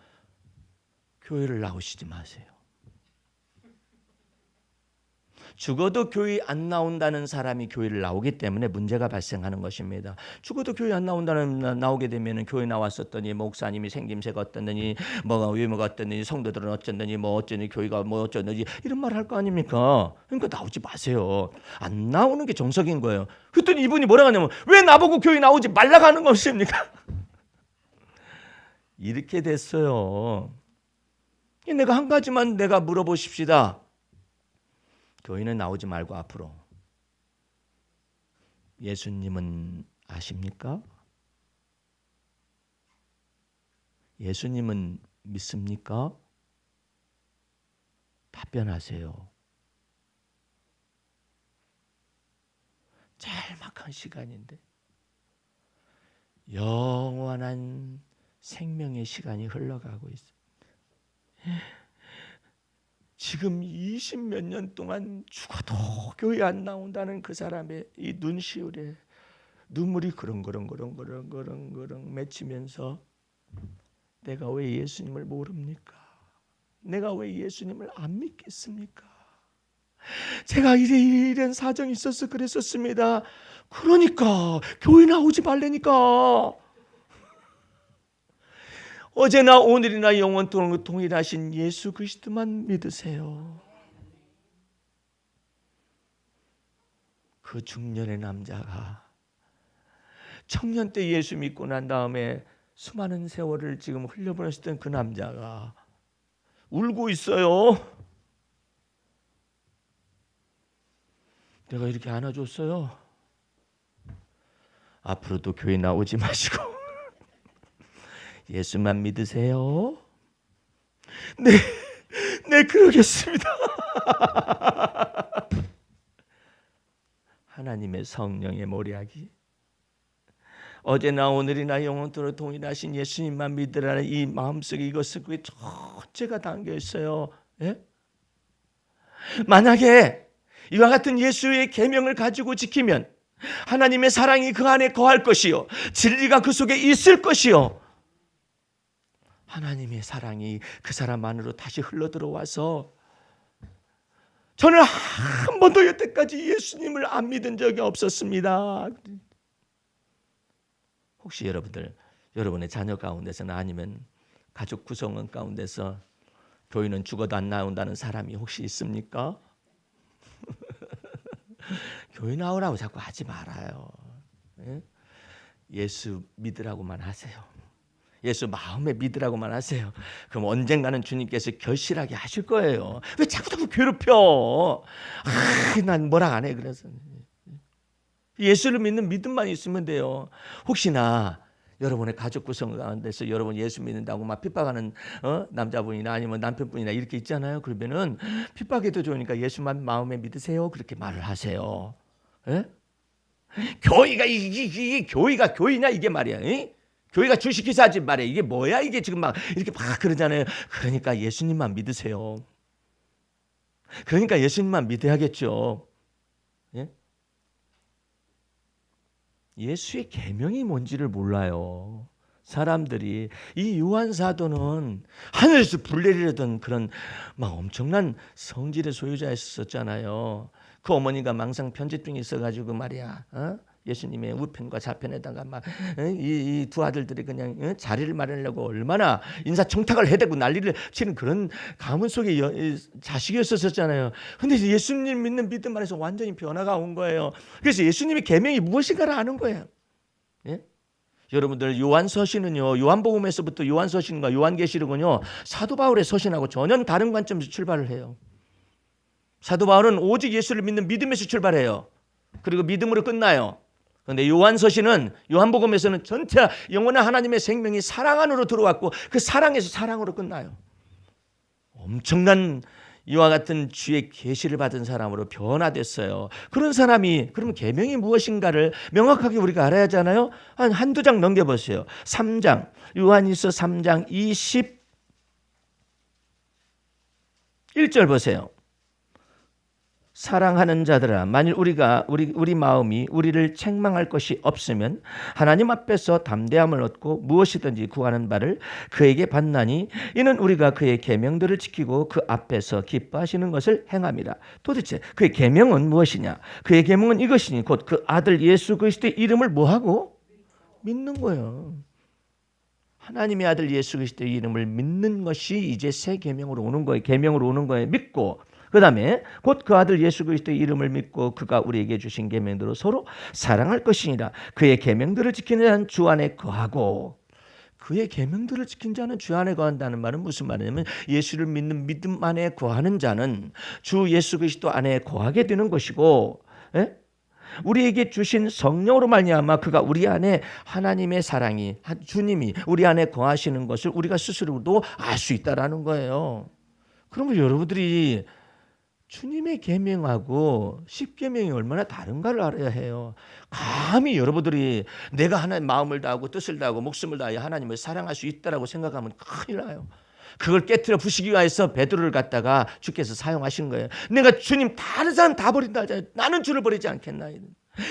교회를 나오시지 마세요. 죽어도 교회 안 나온다는 사람이 교회를 나오기 때문에 문제가 발생하는 것입니다. 죽어도 교회 안 나오게 되면 교회 나왔었더니 목사님이 생김새가 어떻느니 뭐가 외모가 어떻느니 성도들은 어쩌느니 뭐 어쩌니 교회가 뭐 어쩌느니 이런 말 할 거 아닙니까? 그러니까 나오지 마세요. 안 나오는 게 정석인 거예요. 그랬더니 이분이 뭐라고 하냐면 왜 나보고 교회 나오지 말라고 하는 것입니까? 이렇게 됐어요. 내가 한 가지만 내가 물어보십시다. 교회는 나오지 말고 앞으로 예수님은 아십니까? 예수님은 믿습니까? 답변하세요. 짤막한 시간인데 영원한 생명의 시간이 흘러가고 있어요. 지금 20몇 년 동안 죽어도 교회 안 나온다는 그 사람의 이 눈시울에 눈물이 그렁그렁 맺히면서 내가 왜 예수님을 모릅니까? 내가 왜 예수님을 안 믿겠습니까? 제가 이런 사정이 있어서 그랬었습니다. 그러니까 교회 나오지 말라니까. 어제나 오늘이나 영원토록 동일하신 예수 그리스도만 믿으세요. 그 중년의 남자가 청년 때 예수 믿고 난 다음에 수많은 세월을 지금 흘려보냈던 그 남자가 울고 있어요. 내가 이렇게 안아줬어요. 앞으로도 교회 나오지 마시고 예수만 믿으세요. 네 그러겠습니다. 하나님의 성령의 모략이 어제나 오늘이나 영원토록 동일하신 예수님만 믿으라는 이 마음속에 이것을 그게 전체가 담겨 있어요. 예? 만약에 이와 같은 예수의 계명을 가지고 지키면 하나님의 사랑이 그 안에 거할 것이요 진리가 그 속에 있을 것이요 하나님의 사랑이 그 사람 안으로 다시 흘러들어와서 저는 한 번도 여태까지 예수님을 안 믿은 적이 없었습니다. 혹시 여러분의 자녀 가운데서나 아니면 가족 구성원 가운데서 교회는 죽어도 안 나온다는 사람이 혹시 있습니까? 교회 나오라고 자꾸 하지 말아요. 예수 믿으라고만 하세요. 예수 마음에 믿으라고만 하세요. 그럼 언젠가는 주님께서 결실하게 하실 거예요. 왜 자꾸 괴롭혀? 난 뭐라 안 해. 그래서 예수를 믿는 믿음만 있으면 돼요. 혹시나 여러분의 가족 구성 가운데서 여러분 예수 믿는다고 막 핍박하는 남자분이나 아니면 남편분이나 이렇게 있잖아요. 그러면은 핍박해도 좋으니까 예수만 마음에 믿으세요. 그렇게 말을 하세요. 예? 교회가 교회냐 이게 말이야. 에? 교회가 주식회사 하지 말이에요. 이게 뭐야 이게 지금 막 이렇게 막 그러잖아요. 그러니까 예수님만 믿으세요. 그러니까 예수님만 믿어야겠죠. 예? 예수의 계명이 뭔지를 몰라요. 사람들이. 이 요한 사도는 하늘에서 불 내리려던 그런 막 엄청난 성질의 소유자였었잖아요. 그 어머니가 망상 편제증이 있어가지고 말이야. 예수님의 우편과 좌편에다가 막 이 두 아들들이 그냥 자리를 마련하려고 얼마나 인사청탁을 해대고 난리를 치는 그런 가문 속의 자식이었었잖아요. 근데 예수님 믿는 믿음 안에서 완전히 변화가 온 거예요. 그래서 예수님의 계명이 무엇인가를 아는 거예요. 예? 여러분들 요한서신은요, 요한복음에서부터 요한서신과 요한계시록은요, 사도 바울의 서신하고 전혀 다른 관점에서 출발을 해요. 사도 바울은 오직 예수를 믿는 믿음에서 출발해요. 그리고 믿음으로 끝나요. 그런데 요한서신은, 요한복음에서는 전체 영원한 하나님의 생명이 사랑 안으로 들어왔고 그 사랑에서 사랑으로 끝나요. 엄청난 이와 같은 주의 계시를 받은 사람으로 변화됐어요. 그런 사람이 그러면 계명이 무엇인가를 명확하게 우리가 알아야 하잖아요. 한두 장 넘겨보세요. 3장, 요한일서 3장 21절 보세요. 사랑하는 자들아, 만일 우리 마음이 우리를 책망할 것이 없으면 하나님 앞에서 담대함을 얻고 무엇이든지 구하는 바를 그에게 받나니 이는 우리가 그의 계명들을 지키고 그 앞에서 기뻐하시는 것을 행함이라. 도대체 그의 계명은 무엇이냐? 그의 계명은 이것이니 곧 그 아들 예수 그리스도의 이름을 뭐하고? 믿는 거예요. 하나님의 아들 예수 그리스도의 이름을 믿는 것이 이제 새 계명으로 오는 거예요. 계명으로 오는 거예요. 믿고 그 다음에 곧 그 아들 예수 그리스도의 이름을 믿고 그가 우리에게 주신 계명대로 서로 사랑할 것이니라. 그의 계명들을 지키는 자는 주 안에 거하고. 그의 계명들을 지킨 자는 주 안에 거한다는 말은 무슨 말이냐면 예수를 믿는 믿음 안에 거하는 자는 주 예수 그리스도 안에 거하게 되는 것이고, 예? 우리에게 주신 성령으로 말미암아 그가 우리 안에 하나님의 사랑이, 주님이 우리 안에 거하시는 것을 우리가 스스로도 알 수 있다라는 거예요. 그러면 여러분들이 주님의 계명하고 십계명이 얼마나 다른가를 알아야 해요. 감히 여러분들이 내가 하나님 마음을 다하고 뜻을 다하고 목숨을 다하여 하나님을 사랑할 수 있다라고 생각하면 큰일 나요. 그걸 깨트려 부시기 위해서 베드로를 갖다가 주께서 사용하신 거예요. 내가 주님 다른 사람 다 버린다 하잖아요. 나는 주를 버리지 않겠나.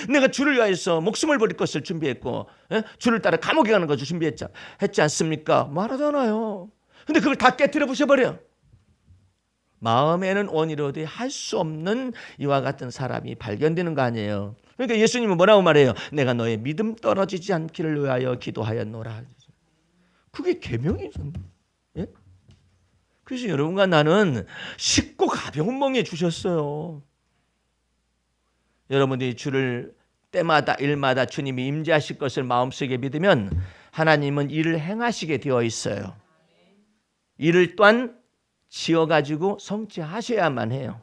내가 주를 위하여서 목숨을 버릴 것을 준비했고, 주를 따라 감옥에 가는 것을 준비했지 않습니까? 말하잖아요. 근데 그걸 다 깨트려 부셔버려. 마음에는 원이로되 할 수 없는 이와 같은 사람이 발견되는 거 아니에요. 그러니까 예수님은 뭐라고 말해요? 내가 너의 믿음 떨어지지 않기를 위하여 기도하였노라. 그게 계명이죠. 예? 그래서 여러분과 나는 쉽고 가벼운 멍에 주셨어요. 여러분들이 주를 때마다 일마다 주님이 임재하실 것을 마음속에 믿으면 하나님은 일을 행하시게 되어 있어요. 일을 또한 지어가지고 성취하셔야만 해요.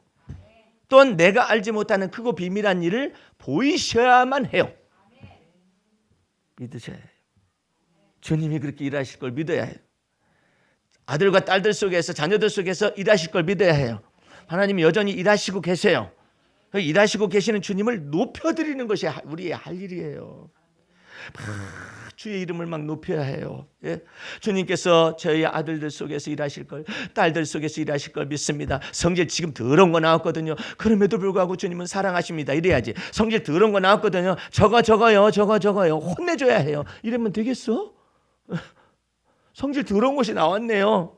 또한 내가 알지 못하는 크고 비밀한 일을 보이셔야만 해요. 믿으셔야 해요. 주님이 그렇게 일하실 걸 믿어야 해요. 아들과 딸들 속에서 자녀들 속에서 일하실 걸 믿어야 해요. 하나님이 여전히 일하시고 계세요. 일하시고 계시는 주님을 높여드리는 것이 우리의 할 일이에요. 주의 이름을 막 높여야 해요. 예? 주님께서 저희 아들들 속에서 일하실 걸, 딸들 속에서 일하실 걸 믿습니다. 성질 지금 더러운 거 나왔거든요. 그럼에도 불구하고 주님은 사랑하십니다. 이래야지. 성질 더러운 거 나왔거든요. 적어요. 혼내줘야 해요. 이러면 되겠어? 성질 더러운 것이 나왔네요.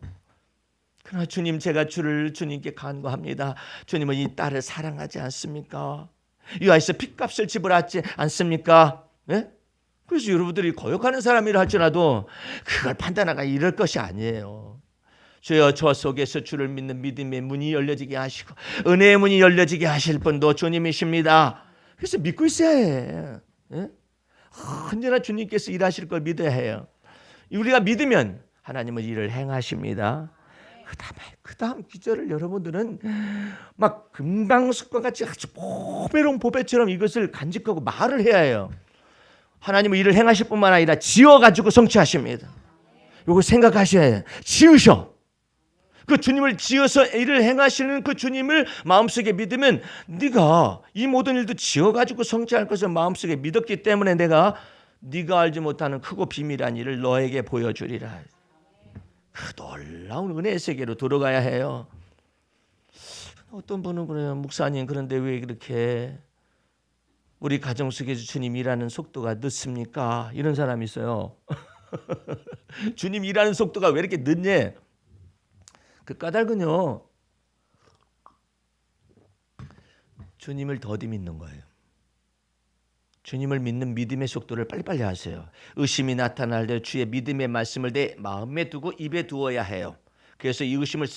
그러나 주님, 제가 주님께 간구합니다. 주님은 이 딸을 사랑하지 않습니까? 이 아이에서 핏값을 지불하지 않습니까? 예? 그래서 여러분들이 거역하는 사람이라 할지라도 그걸 판단하가 이럴 것이 아니에요. 주여, 저 속에서 주를 믿는 믿음의 문이 열려지게 하시고 은혜의 문이 열려지게 하실 분도 주님이십니다. 그래서 믿고 있어야 해. 예? 언제나 주님께서 일하실 걸 믿어야 해요. 우리가 믿으면 하나님은 일을 행하십니다. 그 다음 기절을 여러분들은 막 금방석과 같이 아주 보배로운 보배처럼 이것을 간직하고 말을 해야 해요. 하나님은 일을 행하실 뿐만 아니라 지어가지고 성취하십니다. 이거 생각하셔야 해요. 지으셔. 그 주님을 지어서 일을 행하시는 그 주님을 마음속에 믿으면 네가 이 모든 일도 지어가지고 성취할 것을 마음속에 믿었기 때문에 내가 네가 알지 못하는 크고 비밀한 일을 너에게 보여주리라. 그 놀라운 은혜의 세계로 들어가야 해요. 어떤 분은 그래요. 목사님, 그런데 왜 그렇게 우리 가정 속에서 주님 일하는 속도가 늦습니까? 이런 사람이 있어요. 주님 일하는 속도가 왜 이렇게 늦냐? 그 까닭은요, 주님을 더디 믿는 거예요. 주님을 믿는 믿음의 속도를 빨리빨리 하세요. 의심이 나타날 때 주의 믿음의 말씀을 내 마음에 두고 입에 두어야 해요. 그래서 이 의심을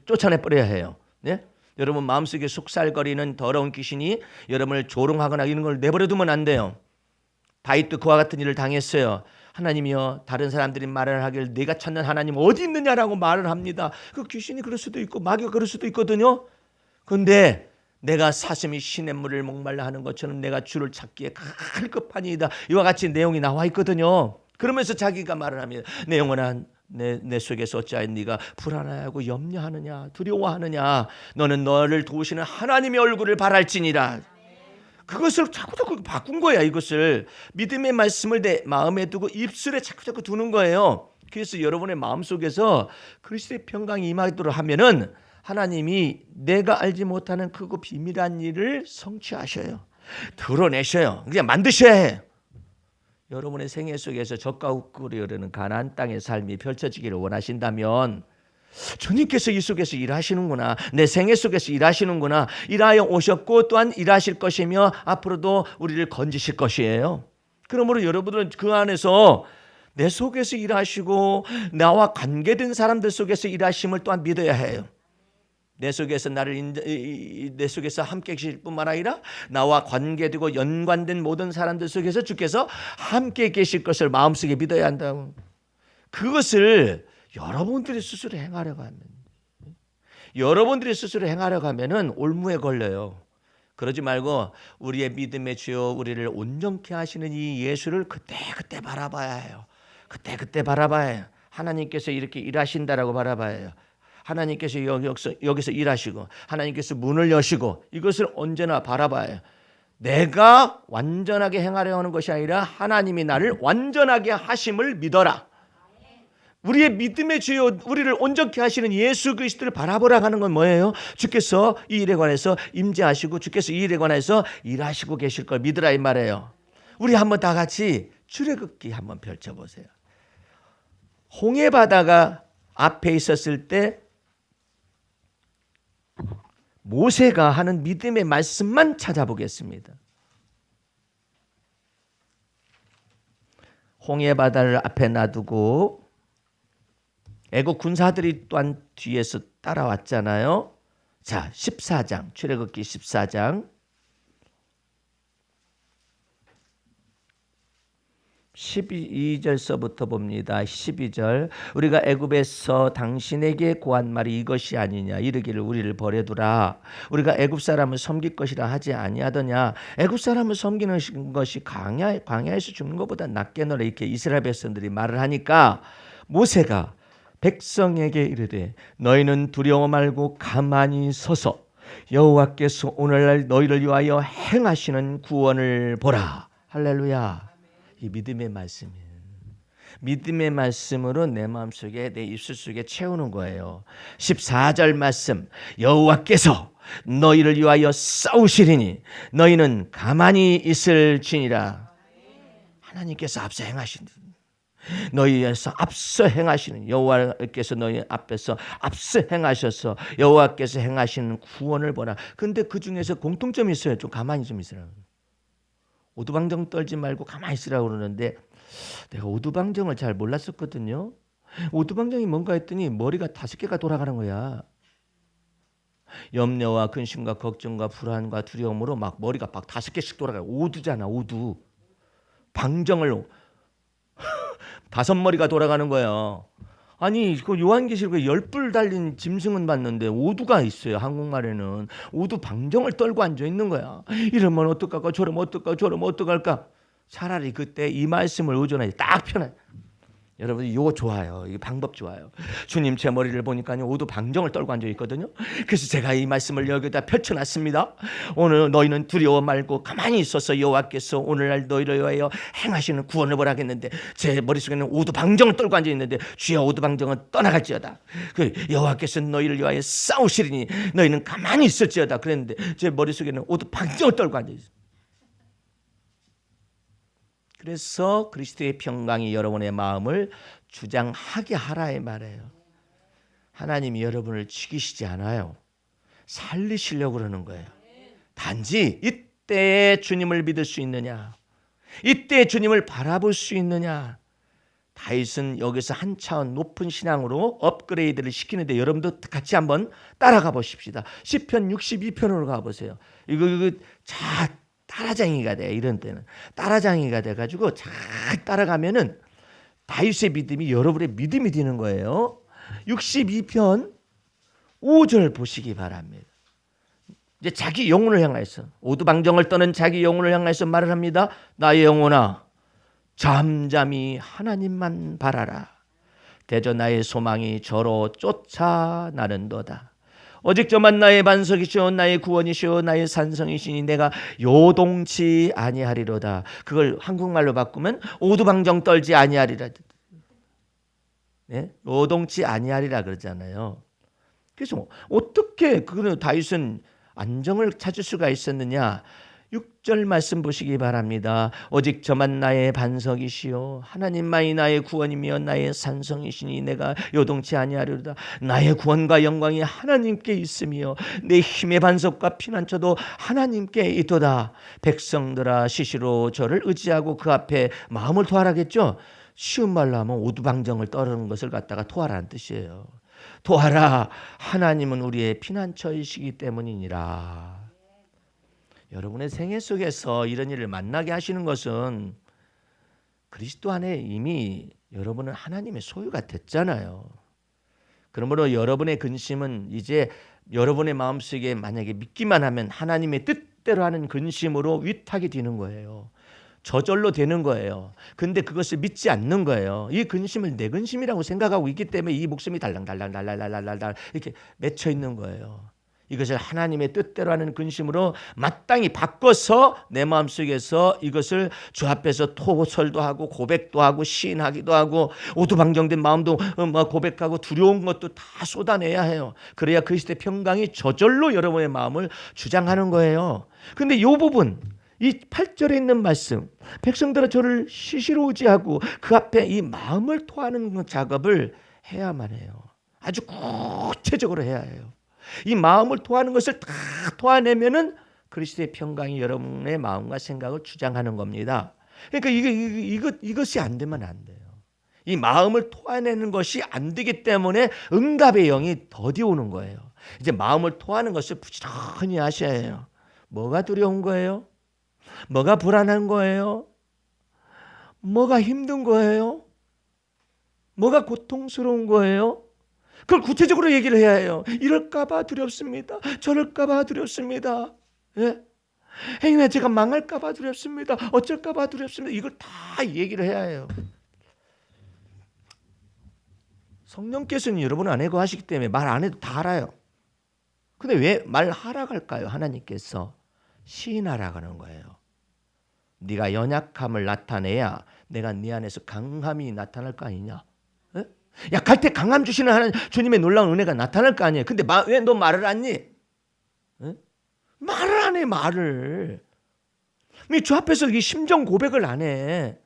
쫓아내버려야 해요. 네? 여러분 마음속에 속살거리는 더러운 귀신이 여러분을 조롱하거나 이런 걸 내버려두면 안 돼요. 다윗도 그와 같은 일을 당했어요. 하나님이여, 다른 사람들이 말을 하길 내가 찾는 하나님 어디 있느냐라고 말을 합니다. 그 귀신이 그럴 수도 있고 마귀가 그럴 수도 있거든요. 그런데 내가 사슴이 시냇물을 목말라 하는 것처럼 내가 주를 찾기에 갈급하니이다. 이와 같이 내용이 나와 있거든요. 그러면서 자기가 말을 합니다. 내 영혼아, 내 속에서 어찌하여 네가 불안하고 염려하느냐, 두려워하느냐. 너는 너를 도우시는 하나님의 얼굴을 바랄지니라. 그것을 자꾸 바꾼 거야. 이것을 믿음의 말씀을 내 마음에 두고 입술에 자꾸 두는 거예요. 그래서 여러분의 마음속에서 그리스도의 평강이 임하도록 하면은 하나님이 내가 알지 못하는 크고 비밀한 일을 성취하셔요. 드러내셔요. 그냥 만드셔야 해요. 여러분의 생애 속에서 젖과 우꿀이 흐르는 가나안 땅의 삶이 펼쳐지기를 원하신다면 주님께서 이 속에서 일하시는구나, 내 생애 속에서 일하시는구나, 일하여 오셨고 또한 일하실 것이며 앞으로도 우리를 건지실 것이에요. 그러므로 여러분들은 그 안에서 내 속에서 일하시고 나와 관계된 사람들 속에서 일하심을 또한 믿어야 해요. 내 속에서 내 속에서 함께 계실 뿐만 아니라 나와 관계되고 연관된 모든 사람들 속에서 주께서 함께 계실 것을 마음속에 믿어야 한다고. 그것을 여러분들이 스스로 행하려 가면은 올무에 걸려요. 그러지 말고 우리의 믿음의 주여 우리를 온전케 하시는 이 예수를 그때 바라봐야 해요. 그때 바라봐야 해요. 하나님께서 이렇게 일하신다라고 바라봐야 해요. 하나님께서 여기서 일하시고 하나님께서 문을 여시고 이것을 언제나 바라봐야 해요. 내가 완전하게 행하려 하는 것이 아니라 하나님이 나를 완전하게 하심을 믿어라. 우리의 믿음의 주여 우리를 온전케 하시는 예수 그리스도를 바라보라 하는 건 뭐예요? 주께서 이 일에 관해서 임재하시고 주께서 이 일에 관해서 일하시고 계실 걸 믿으라 이 말이에요. 우리 한번 다 같이 출애굽기 한번 펼쳐보세요. 홍해 바다가 앞에 있었을 때 모세가 하는 믿음의 말씀만 찾아보겠습니다. 홍해 바다를 앞에 놔두고 애국 군사들이 또한 뒤에서 따라왔잖아요. 자, 14장, 출애굽기 14장 12절서부터 봅니다. 12절 우리가 애굽에서 당신에게 고한 말이 이것이 아니냐 이르기를 우리를 버려두라. 우리가 애굽 사람을 섬길 것이라 하지 아니하더냐. 애굽 사람을 섬기는 것이 광야에서 죽는 것보다 낫겠노라. 이렇게 이스라엘 백성들이 말을 하니까 모세가 백성에게 이르되 너희는 두려워 말고 가만히 서서 여호와께서 오늘날 너희를 위하여 행하시는 구원을 보라. 할렐루야. 이 믿음의 말씀이에요. 믿음의 말씀으로 내 마음속에 내 입술 속에 채우는 거예요. 14절 말씀 여호와께서 너희를 위하여 싸우시리니 너희는 가만히 있을지니라. 하나님께서 앞서 행하신 너희에서 앞서 행하시는 여호와께서 너희 앞에서 앞서 행하셔서 여호와께서 행하시는 구원을 보라. 근데 그 중에서 공통점이 있어요. 좀 가만히 좀 있으라고. 오두방정 떨지 말고 가만히 있으라고 그러는데 내가 오두방정을 잘 몰랐었거든요. 오두방정이 뭔가 했더니 머리가 5개가 돌아가는 거야. 염려와 근심과 걱정과 불안과 두려움으로 막 머리가 막 5개씩 돌아가요. 오두잖아, 오두. 방정을 5머리가 돌아가는 거예요. 아니 그 요한계시록에 10뿔 달린 짐승은 봤는데 오두가 있어요. 한국말에는 오두 방정을 떨고 앉아 있는 거야. 이러면 어떡할까 저러면 어떡할까 저러면 어떡할까. 차라리 그때 이 말씀을 의존하지 딱 편해. 여러분 이거 좋아요. 이 방법 좋아요. 주님 제 머리를 보니까요 오두방정을 떨고 앉아 있거든요. 그래서 제가 이 말씀을 여기다 펼쳐놨습니다. 오늘 너희는 두려워 말고 가만히 있어서 여호와께서 오늘날 너희를 위하여 행하시는 구원을 보라겠는데 제 머릿속에는 오두방정을 떨고 앉아 있는데 주여 오두방정은 떠나갈지어다. 그 여호와께서 너희를 위하여 싸우시리니 너희는 가만히 있을지어다. 그랬는데 제 머릿속에는 오두방정을 떨고 앉아 있어요. 그래서 그리스도의 평강이 여러분의 마음을 주장하게 하라의 말이에요. 하나님이 여러분을 죽이시지 않아요. 살리시려고 그러는 거예요. 단지 이때에 주님을 믿을 수 있느냐, 이때에 주님을 바라볼 수 있느냐. 다윗은 여기서 한 차원 높은 신앙으로 업그레이드를 시키는데 여러분도 같이 한번 따라가 보십시다. 시편 62편으로 가보세요. 이거 따라장이가 돼. 이런 때는 따라장이가 돼가지고 잘 따라가면은 다윗의 믿음이 여러분의 믿음이 되는 거예요. 62편 5절 보시기 바랍니다. 이제 자기 영혼을 향해서 오두방정을 떠는 자기 영혼을 향해서 말을 합니다. 나의 영혼아 잠잠히 하나님만 바라라. 대저 나의 소망이 저로 쫓아나는도다. 오직 저만 나의 반석이시오 나의 구원이시오 나의 산성이시니 내가 요동치 아니하리로다. 그걸 한국말로 바꾸면 오두방정 떨지 아니하리라. 네? 요동치 아니하리라 그러잖아요. 그래서 어떻게 그 다윗은 안정을 찾을 수가 있었느냐. 6절 말씀 보시기 바랍니다. 오직 저만 나의 반석이시요 하나님만이 나의 구원이며 나의 산성이시니 내가 요동치 아니하리로다. 나의 구원과 영광이 하나님께 있으며 내 힘의 반석과 피난처도 하나님께 있도다. 백성들아 시시로 저를 의지하고 그 앞에 마음을 토하라겠죠. 쉬운 말로 하면 오두방정을 떠르는 것을 갖다가 토하라는 뜻이에요. 토하라. 하나님은 우리의 피난처이시기 때문이니라. 여러분의 생애 속에서 이런 일을 만나게 하시는 것은 그리스도 안에 이미 여러분은 하나님의 소유가 됐잖아요. 그러므로 여러분의 근심은 이제 여러분의 마음속에 만약에 믿기만 하면 하나님의 뜻대로 하는 근심으로 위탁이 되는 거예요. 저절로 되는 거예요. 근데 그것을 믿지 않는 거예요. 이 근심을 내 근심이라고 생각하고 있기 때문에 이 목숨이 달랑달랑 이렇게 맺혀 있는 거예요. 이것을 하나님의 뜻대로 하는 근심으로 마땅히 바꿔서 내 마음속에서 이것을 주 앞에서 토설도 하고 고백도 하고 시인하기도 하고 오두방정된 마음도 고백하고 두려운 것도 다 쏟아내야 해요. 그래야 그리스도의 평강이 저절로 여러분의 마음을 주장하는 거예요. 근데 이 부분 이 8절에 있는 말씀 백성들아 저를 시시로 의지하고 그 앞에 이 마음을 토하는 작업을 해야만 해요. 아주 구체적으로 해야 해요. 이 마음을 토하는 것을 다 토해내면은 그리스도의 평강이 여러분의 마음과 생각을 주장하는 겁니다. 그러니까 이것이 안 되면 안 돼요. 이 마음을 토해내는 것이 안 되기 때문에 응답의 영이 더디 오는 거예요. 이제 마음을 토하는 것을 부지런히 하셔야 해요. 뭐가 두려운 거예요? 뭐가 불안한 거예요? 뭐가 힘든 거예요? 뭐가 고통스러운 거예요? 그걸 구체적으로 얘기를 해야 해요. 이럴까봐 두렵습니다. 저럴까봐 두렵습니다. 예? 행여 제가 망할까봐 두렵습니다. 어쩔까봐 두렵습니다. 이걸 다 얘기를 해야 해요. 성령께서는 여러분 안에 거하시기 때문에 말 안 해도 다 알아요. 근데 왜 말하라고 할까요? 하나님께서 시인하라고 하는 거예요. 네가 연약함을 나타내야 내가 네 안에서 강함이 나타날 거 아니냐. 약할 때 강함 주시는 하나님 주님의 놀라운 은혜가 나타날 거 아니에요. 근데 왜 너 말을 안 해? 말을 안 해. 말을. 주 앞에서 이 심정 고백을 안 해.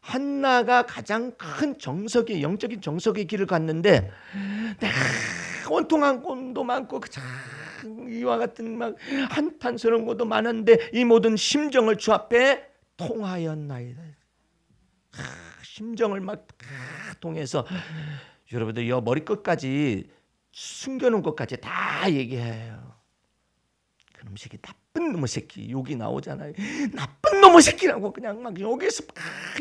한나가 가장 큰 정석의 영적인 정석의 길을 갔는데 온통한 꿈도 많고 이와 같은 막 한탄스러운 것도 많은데 이 모든 심정을 주 앞에 통하였나이다. 심정을 막 통해서 여러분들 이 머리끝까지 숨겨놓은 것까지 다 얘기해요. 그놈 새끼 나쁜 놈의 새끼 욕이 나오잖아요. 나쁜 놈의 새끼라고 그냥 막 여기서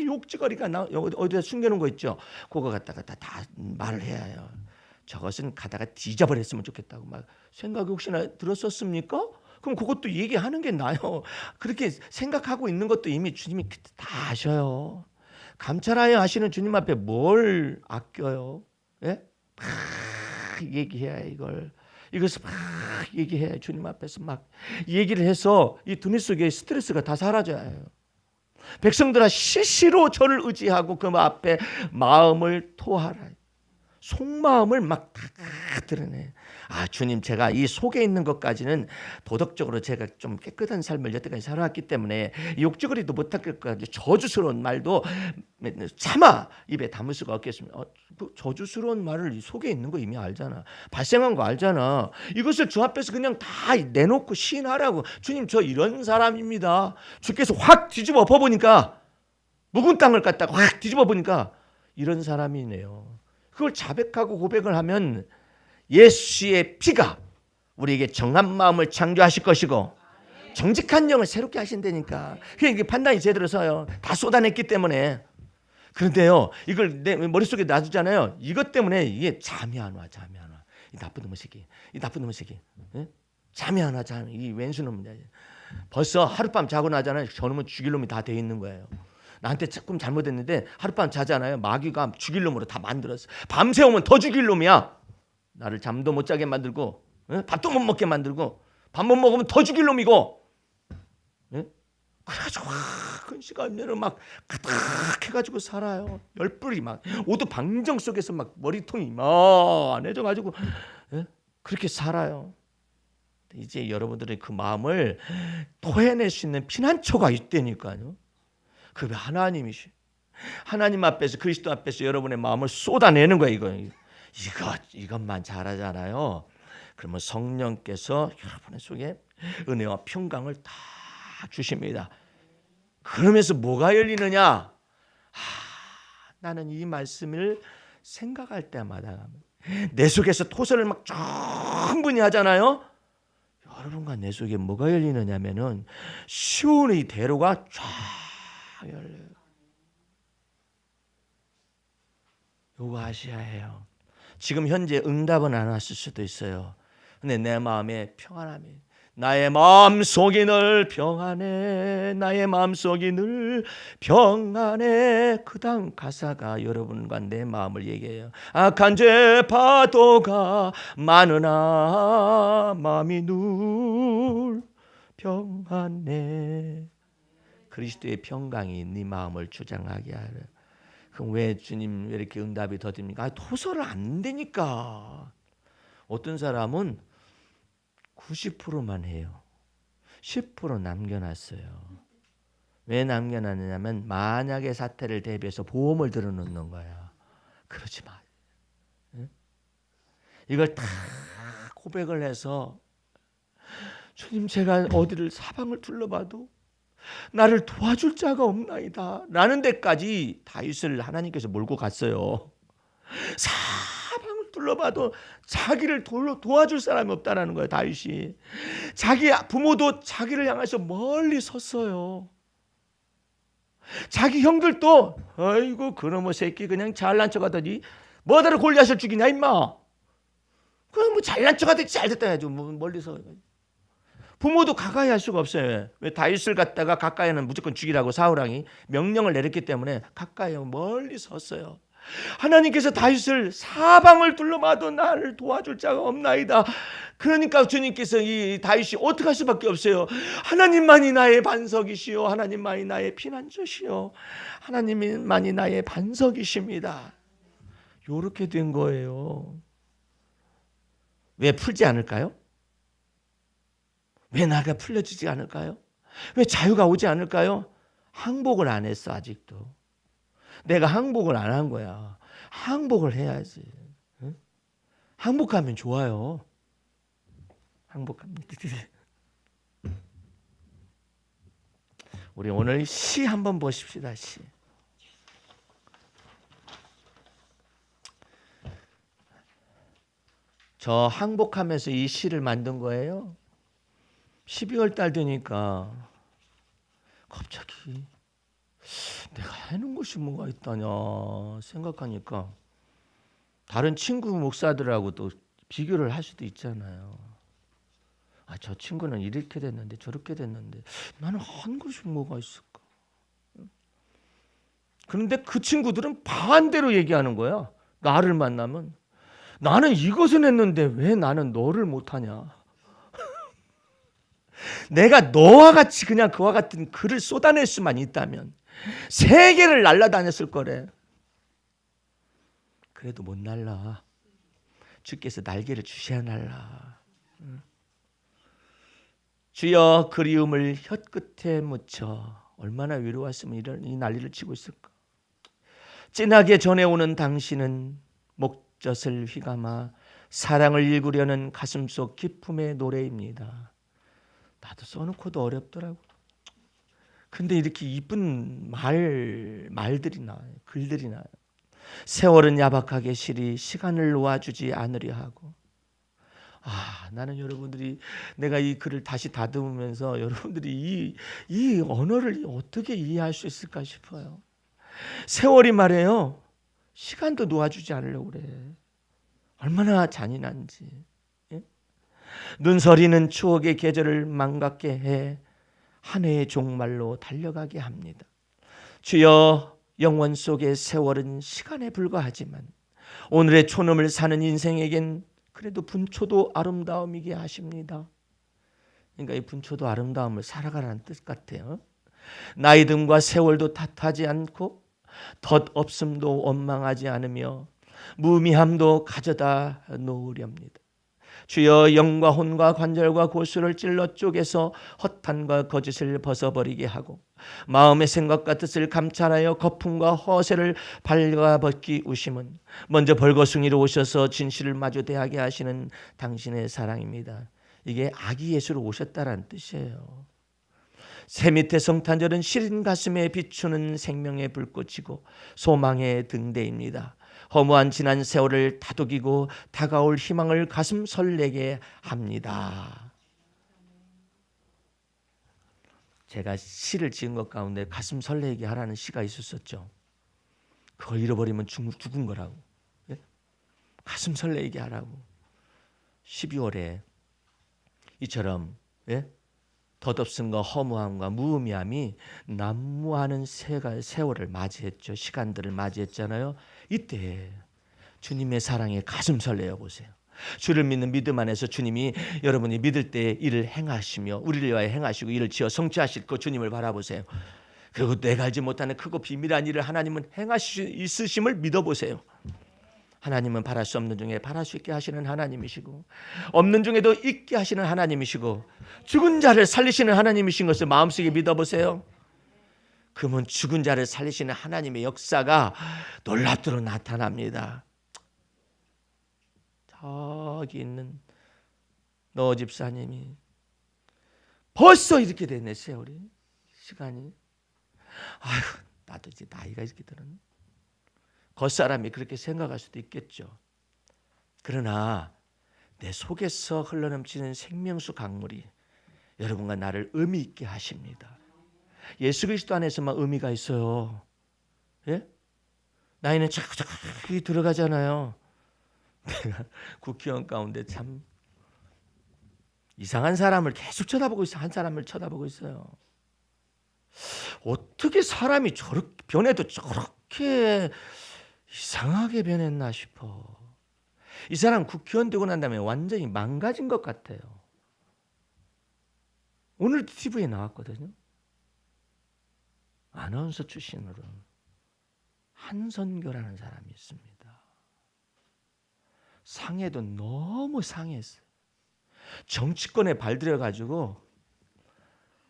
욕지거리가 어디다 숨겨놓은 거 있죠. 그거 갖다가 다 말을 해야 해요. 저것은 가다가 뒤져버렸으면 좋겠다고 막 생각이 혹시나 들었었습니까? 그럼 그것도 얘기하는 게 나아요. 그렇게 생각하고 있는 것도 이미 주님이 다 아셔요. 감찰하여 하시는 주님 앞에 뭘 아껴요? 예? 막 얘기해야 해, 이것을 막 얘기해야 해. 주님 앞에서 막 얘기를 해서 이 두뇌 속에 스트레스가 다 사라져야 해요. 백성들아 시시로 저를 의지하고 그 앞에 마음을 토하라. 속마음을 막 다 드러내. 아, 주님, 제가 이 속에 있는 것까지는 도덕적으로 제가 좀 깨끗한 삶을 여태까지 살아왔기 때문에 욕주거리도 못할 것까지 저주스러운 말도 차마 입에 담을 수가 없겠습니다. 그 저주스러운 말을 속에 있는 거 이미 알잖아. 발생한 거 알잖아. 이것을 주 앞에서 그냥 다 내놓고 시인하라고. 주님, 저 이런 사람입니다. 주께서 확 뒤집어 엎어보니까, 묵은 땅을 갖다가 확 뒤집어 보니까 이런 사람이네요. 그걸 자백하고 고백을 하면 예수의 피가 우리에게 정한 마음을 창조하실 것이고 정직한 영을 새롭게 하신다니까. 이게 판단이 제대로 서요. 다 쏟아냈기 때문에. 그런데요, 이걸 내 머릿속에 놔두잖아요. 이것 때문에 이게 잠이 안 와. 이 나쁜 놈의 새끼. 예? 잠이 안 와. 이 왼수놈. 벌써 하룻밤 자고 나잖아요. 저놈은 죽일 놈이 다 돼 있는 거예요. 나한테 조금 잘못했는데 하룻밤 자잖아요. 마귀가 죽일 놈으로 다 만들었어. 밤새우면 더 죽일 놈이야. 나를 잠도 못 자게 만들고, 밥도 못 먹게 만들고, 밥 못 먹으면 더 죽일 놈이고. 그래가지고 큰 시간 내는 막 가득해가지고 살아요. 열불이 막 오두방정 속에서 막 머리통이 막 안 해져가지고 그렇게 살아요. 이제 여러분들의 그 마음을 토해낼 수 있는 피난처가 있다니까요. 그게 하나님이시. 하나님 앞에서, 그리스도 앞에서 여러분의 마음을 쏟아내는 거예요. 이것만 잘하잖아요. 그러면 성령께서 여러분의 속에 은혜와 평강을 다 주십니다. 그러면서 뭐가 열리느냐? 나는 이 말씀을 생각할 때마다 내 속에서 토설을 막 충분히 하잖아요. 여러분과 내 속에 뭐가 열리느냐면은 시온의 대로가 쫙 열려요. 요거 아셔야 해요. 지금 현재 응답은 안 왔을 수도 있어요. 근데 내 마음에 평안함이, 나의 마음속이 늘 평안해, 나의 마음속이 늘 평안해. 그 다음 가사가 여러분과 내 마음을 얘기해요. 악한 죄 파도가 많으나 마음이 늘 평안해. 그리스도의 평강이 네 마음을 주장하게 하려. 그럼 왜 주님 왜 이렇게 응답이 더딥니까? 토설을 안 되니까. 어떤 사람은 90%만 해요. 10% 남겨놨어요. 왜 남겨놨느냐면 만약의 사태를 대비해서 보험을 들어놓는 거야. 그러지 마. 이걸 다 고백을 해서 주님, 제가 어디를 사방을 둘러봐도 나를 도와줄 자가 없나이다 라는 데까지 다윗을 하나님께서 몰고 갔어요. 사방을 둘러봐도 자기를 도와줄 사람이 없다라는 거예요. 다윗이. 자기 부모도 자기를 향해서 멀리 섰어요. 자기 형들도 아이고 그놈의 새끼 그냥 잘난 척하더니 뭐하러 골리앗을 죽이냐 임마. 그럼 뭐 잘난 척하더니 잘됐다 해야죠. 뭐 멀리서. 부모도 가까이 할 수가 없어요. 왜 다윗을 갖다가 가까이는 무조건 죽이라고 사울왕이 명령을 내렸기 때문에 가까이 멀리 섰어요. 하나님께서 다윗을 사방을 둘러봐도 나를 도와줄 자가 없나이다. 그러니까 주님께서 이 다윗이 어떻게 할 수밖에 없어요. 하나님만이 나의 반석이시오, 하나님만이 나의 피난처시오, 하나님만이 나의 반석이십니다. 이렇게 된 거예요. 왜 풀지 않을까요? 왜 나가 풀려지지 않을까요? 왜 자유가 오지 않을까요? 항복을 안 했어. 아직도 내가 항복을 안 한 거야. 항복을 해야지. 응? 항복하면 좋아요. 항복합니다. 우리 오늘 시 한번 보십시다. 시. 저 항복하면서 이 시를 만든 거예요. 12월 달 되니까 갑자기 내가 해놓은 것이 뭐가 있다냐 생각하니까 다른 친구 목사들하고 또 비교를 할 수도 있잖아요. 저 친구는 이렇게 됐는데 저렇게 됐는데 나는 한 것이 뭐가 있을까? 그런데 그 친구들은 반대로 얘기하는 거야. 나를 만나면 나는 이것은 했는데 왜 나는 너를 못하냐. 내가 너와 같이 그냥 그와 같은 글을 쏟아낼 수만 있다면 세계를 날아다녔을 거래. 그래도 못 날라. 주께서 날개를 주셔야 날라. 주여 그리움을 혀끝에 묻혀. 얼마나 외로웠으면 이런 이 난리를 치고 있을까. 진하게 전해오는 당신은 목젖을 휘감아 사랑을 일구려는 가슴속 기품의 노래입니다. 나도 써놓고도 어렵더라고. 근데 이렇게 이쁜 말들이 나와요. 글들이 나와요. 세월은 야박하게 시리 시간을 놓아주지 않으려 하고. 나는 여러분들이 내가 이 글을 다시 다듬으면서 여러분들이 이 언어를 어떻게 이해할 수 있을까 싶어요. 세월이 말해요. 시간도 놓아주지 않으려고 그래. 얼마나 잔인한지. 예? 눈서리는 추억의 계절을 망각게 해 한 해의 종말로 달려가게 합니다. 주여 영원 속의 세월은 시간에 불과하지만 오늘의 촌음을 사는 인생에겐 그래도 분초도 아름다움이게 하십니다. 그러니까 이 분초도 아름다움을 살아가라는 뜻 같아요. 나이 듦과 세월도 탓하지 않고 덧없음도 원망하지 않으며 무미함도 가져다 놓으렵니다. 주여 영과 혼과 관절과 고수를 찔러 쪼개서 허탄과 거짓을 벗어버리게 하고 마음의 생각과 뜻을 감찰하여 거품과 허세를 발가벗기 우심은 먼저 벌거숭이로 오셔서 진실을 마주 대하게 하시는 당신의 사랑입니다. 이게 아기 예수로 오셨다라는 뜻이에요. 새 밑의 성탄절은 시린 가슴에 비추는 생명의 불꽃이고 소망의 등대입니다. 허무한 지난 세월을 다독이고 다가올 희망을 가슴 설레게 합니다. 제가 시를 지은 것 가운데 가슴 설레게 하라는 시가 있었었죠. 그거 잃어버리면 죽은 거라고. 예? 가슴 설레게 하라고. 12월에 이처럼 덧없음과 허무함과 무의미함이 난무하는 세월을 맞이했죠. 시간들을 맞이했잖아요. 이때 주님의 사랑에 가슴 설레어 보세요. 주를 믿는 믿음 안에서 주님이 여러분이 믿을 때 일을 행하시며 우리를 위하여 행하시고 일을 지어 성취하실 그 주님을 바라보세요. 그리고 내가 알지 못하는 크고 비밀한 일을 하나님은 행하실 수 있으심을 믿어보세요. 하나님은 바랄 수 없는 중에 바랄 수 있게 하시는 하나님이시고 없는 중에도 있게 하시는 하나님이시고 죽은 자를 살리시는 하나님이신 것을 마음속에 믿어보세요. 그러면 죽은 자를 살리시는 하나님의 역사가 놀랍도록 나타납니다. 저기 있는 너 집사님이 벌써 이렇게 됐네. 세월이 시간이. 아휴 나도 이제 나이가 이렇게 들었네. 겉사람이 그렇게 생각할 수도 있겠죠. 그러나 내 속에서 흘러넘치는 생명수 강물이 여러분과 나를 의미 있게 하십니다. 예수 그리스도 안에서만 의미가 있어요. 예? 나이는 자꾸 들어가잖아요. 내가 국회의원 가운데 참 이상한 사람을 계속 쳐다보고 있어요. 한 사람을 쳐다보고 있어요. 어떻게 사람이 저렇게 변해도 저렇게 이상하게 변했나 싶어. 이 사람 국회의원 되고 난 다음에 완전히 망가진 것 같아요. 오늘 TV에 나왔거든요. 아나운서 출신으로 한선교라는 사람이 있습니다. 상해도 너무 상했어요. 정치권에 발들여가지고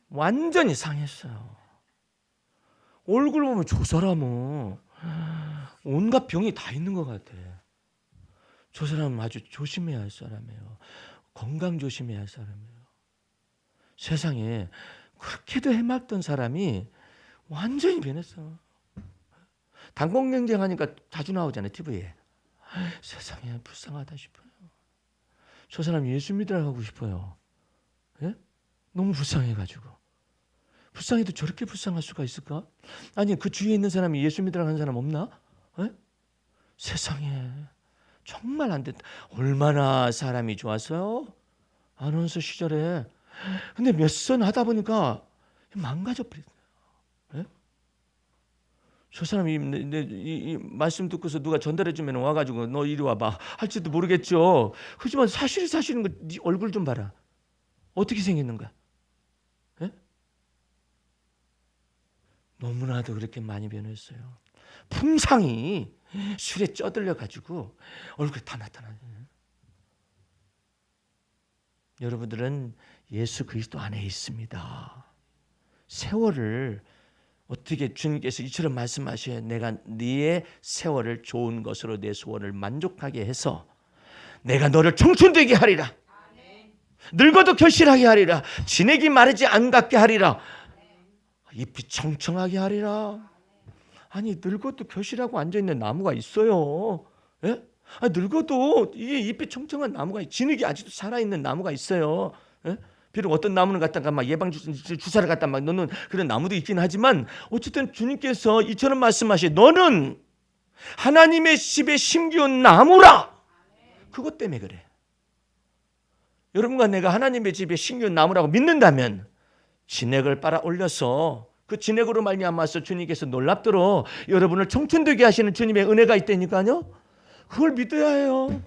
완전히 상했어요. 얼굴 보면 저 사람은 온갖 병이 다 있는 것 같아. 저 사람은 아주 조심해야 할 사람이에요. 건강 조심해야 할 사람이에요. 세상에 그렇게도 해맑던 사람이 완전히 변했어. 당권 경쟁하니까 자주 나오잖아요. TV에. 세상에 불쌍하다 싶어요. 저 사람 예수 믿으라고 하고 싶어요. 예? 너무 불쌍해가지고. 불쌍해도 저렇게 불쌍할 수가 있을까? 아니 그 주위에 있는 사람이 예수 믿으라고 하는 사람 없나? 예? 세상에 정말 안 됐다. 얼마나 사람이 좋았어요? 아나운서 시절에. 근데 몇 선 하다 보니까 망가져 버렸어요. 예? 저 사람이 이 말씀 듣고서 누가 전달해 주면 와가지고 너 이리 와봐 할지도 모르겠죠. 하지만 사실은 네 얼굴 좀 봐라. 어떻게 생겼는가? 예? 너무나도 그렇게 많이 변했어요. 품상이 술에 쪄들려 가지고 얼굴에 다 나타나요. 여러분들은 예수 그리스도 안에 있습니다. 세월을 어떻게 주님께서 이처럼 말씀하셔요. 내가 네의 세월을 좋은 것으로 내 소원을 만족하게 해서 내가 너를 청춘되게 하리라. 늙어도 결실하게 하리라. 진액이 마르지 않게 하리라. 잎이 청청하게 하리라. 아니 늙어도 결실하고 앉아있는 나무가 있어요. 예? 늙어도 이 잎이 청청한 나무가 진흙이 아직도 살아있는 나무가 있어요. 예? 비록 어떤 나무는 갖다가 막 예방 주사를 갖다 막 넣는 그런 나무도 있긴 하지만 어쨌든 주님께서 이처럼 말씀하시 너는 하나님의 집에 심기운 나무라. 그것 때문에 그래. 여러분과 내가 하나님의 집에 심기운 나무라고 믿는다면 진액을 빨아 올려서 그 진액으로 말미암아서 주님께서 놀랍도록 여러분을 청춘되게 하시는 주님의 은혜가 있다니까요. 그걸 믿어야 해요.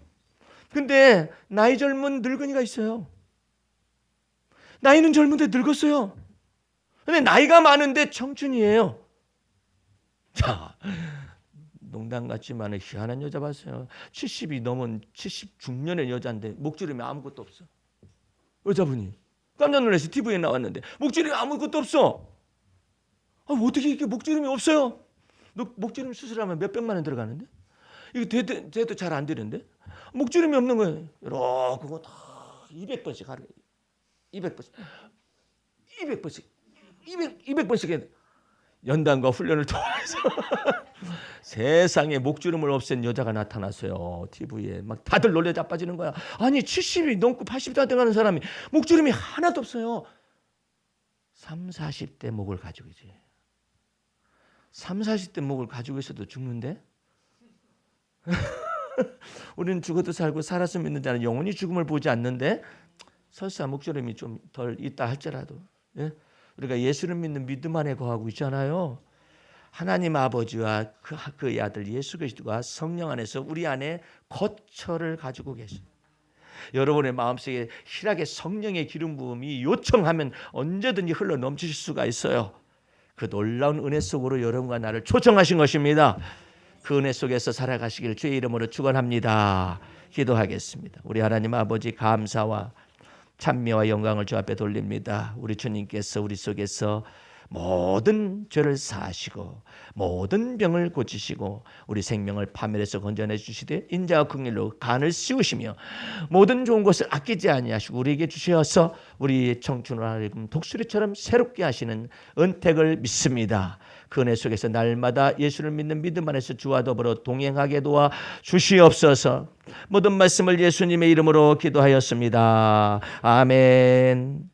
근데 나이 젊은 늙은이가 있어요. 나이는 젊은데 늙었어요. 근데 나이가 많은데 청춘이에요. 자, 농담 같지만 희한한 여자 봤어요. 70이 넘은 70 중년의 여자인데 목주름이 아무것도 없어. 여자분이 깜짝 놀라서 TV에 나왔는데 목주름이 아무것도 없어. 어떻게 이렇게 목주름이 없어요? 너 목주름 수술하면 몇백만 원 들어가는데? 이거 돼도 잘 안 되는데? 목주름이 없는 거예요. 이렇게 그거 다 200번씩 하루. 200번씩 연단과 훈련을 통해서 세상에 목주름을 없앤 여자가 나타났어요. TV에 막 다들 놀래 자빠지는 거야. 아니 70이 넘고 80도 돼가는 사람이 목주름이 하나도 없어요. 3, 40대 목을 가지고 있지. 3, 40대 목을 가지고 있어도 죽는데? 우리는 죽어도 살고 살아서 믿는 자는 영원히 죽음을 보지 않는데 설사 목주름이 좀 덜 있다 할지라도 우리가 예수를 믿는 믿음 안에 거하고 있잖아요. 하나님 아버지와 그의 아들 예수 그리스도가 성령 안에서 우리 안에 거처를 가지고 계십니다. 여러분의 마음속에 실하게 성령의 기름 부음이 요청하면 언제든지 흘러 넘치실 수가 있어요. 그 놀라운 은혜 속으로 여러분과 나를 초청하신 것입니다. 그 은혜 속에서 살아가시길 주의 이름으로 축원합니다. 기도하겠습니다. 우리 하나님 아버지 감사와 찬미와 영광을 주 앞에 돌립니다. 우리 주님께서 우리 속에서 모든 죄를 사하시고 모든 병을 고치시고 우리 생명을 파멸에서 건져내 주시되 인자와 긍휼로 간을 씌우시며 모든 좋은 것을 아끼지 아니하시고 우리에게 주셔서 우리 청춘을 하여금 독수리처럼 새롭게 하시는 은택을 믿습니다. 그 은혜 속에서 날마다 예수를 믿는 믿음 안에서 주와 더불어 동행하게 도와 주시옵소서. 모든 말씀을 예수님의 이름으로 기도하였습니다. 아멘.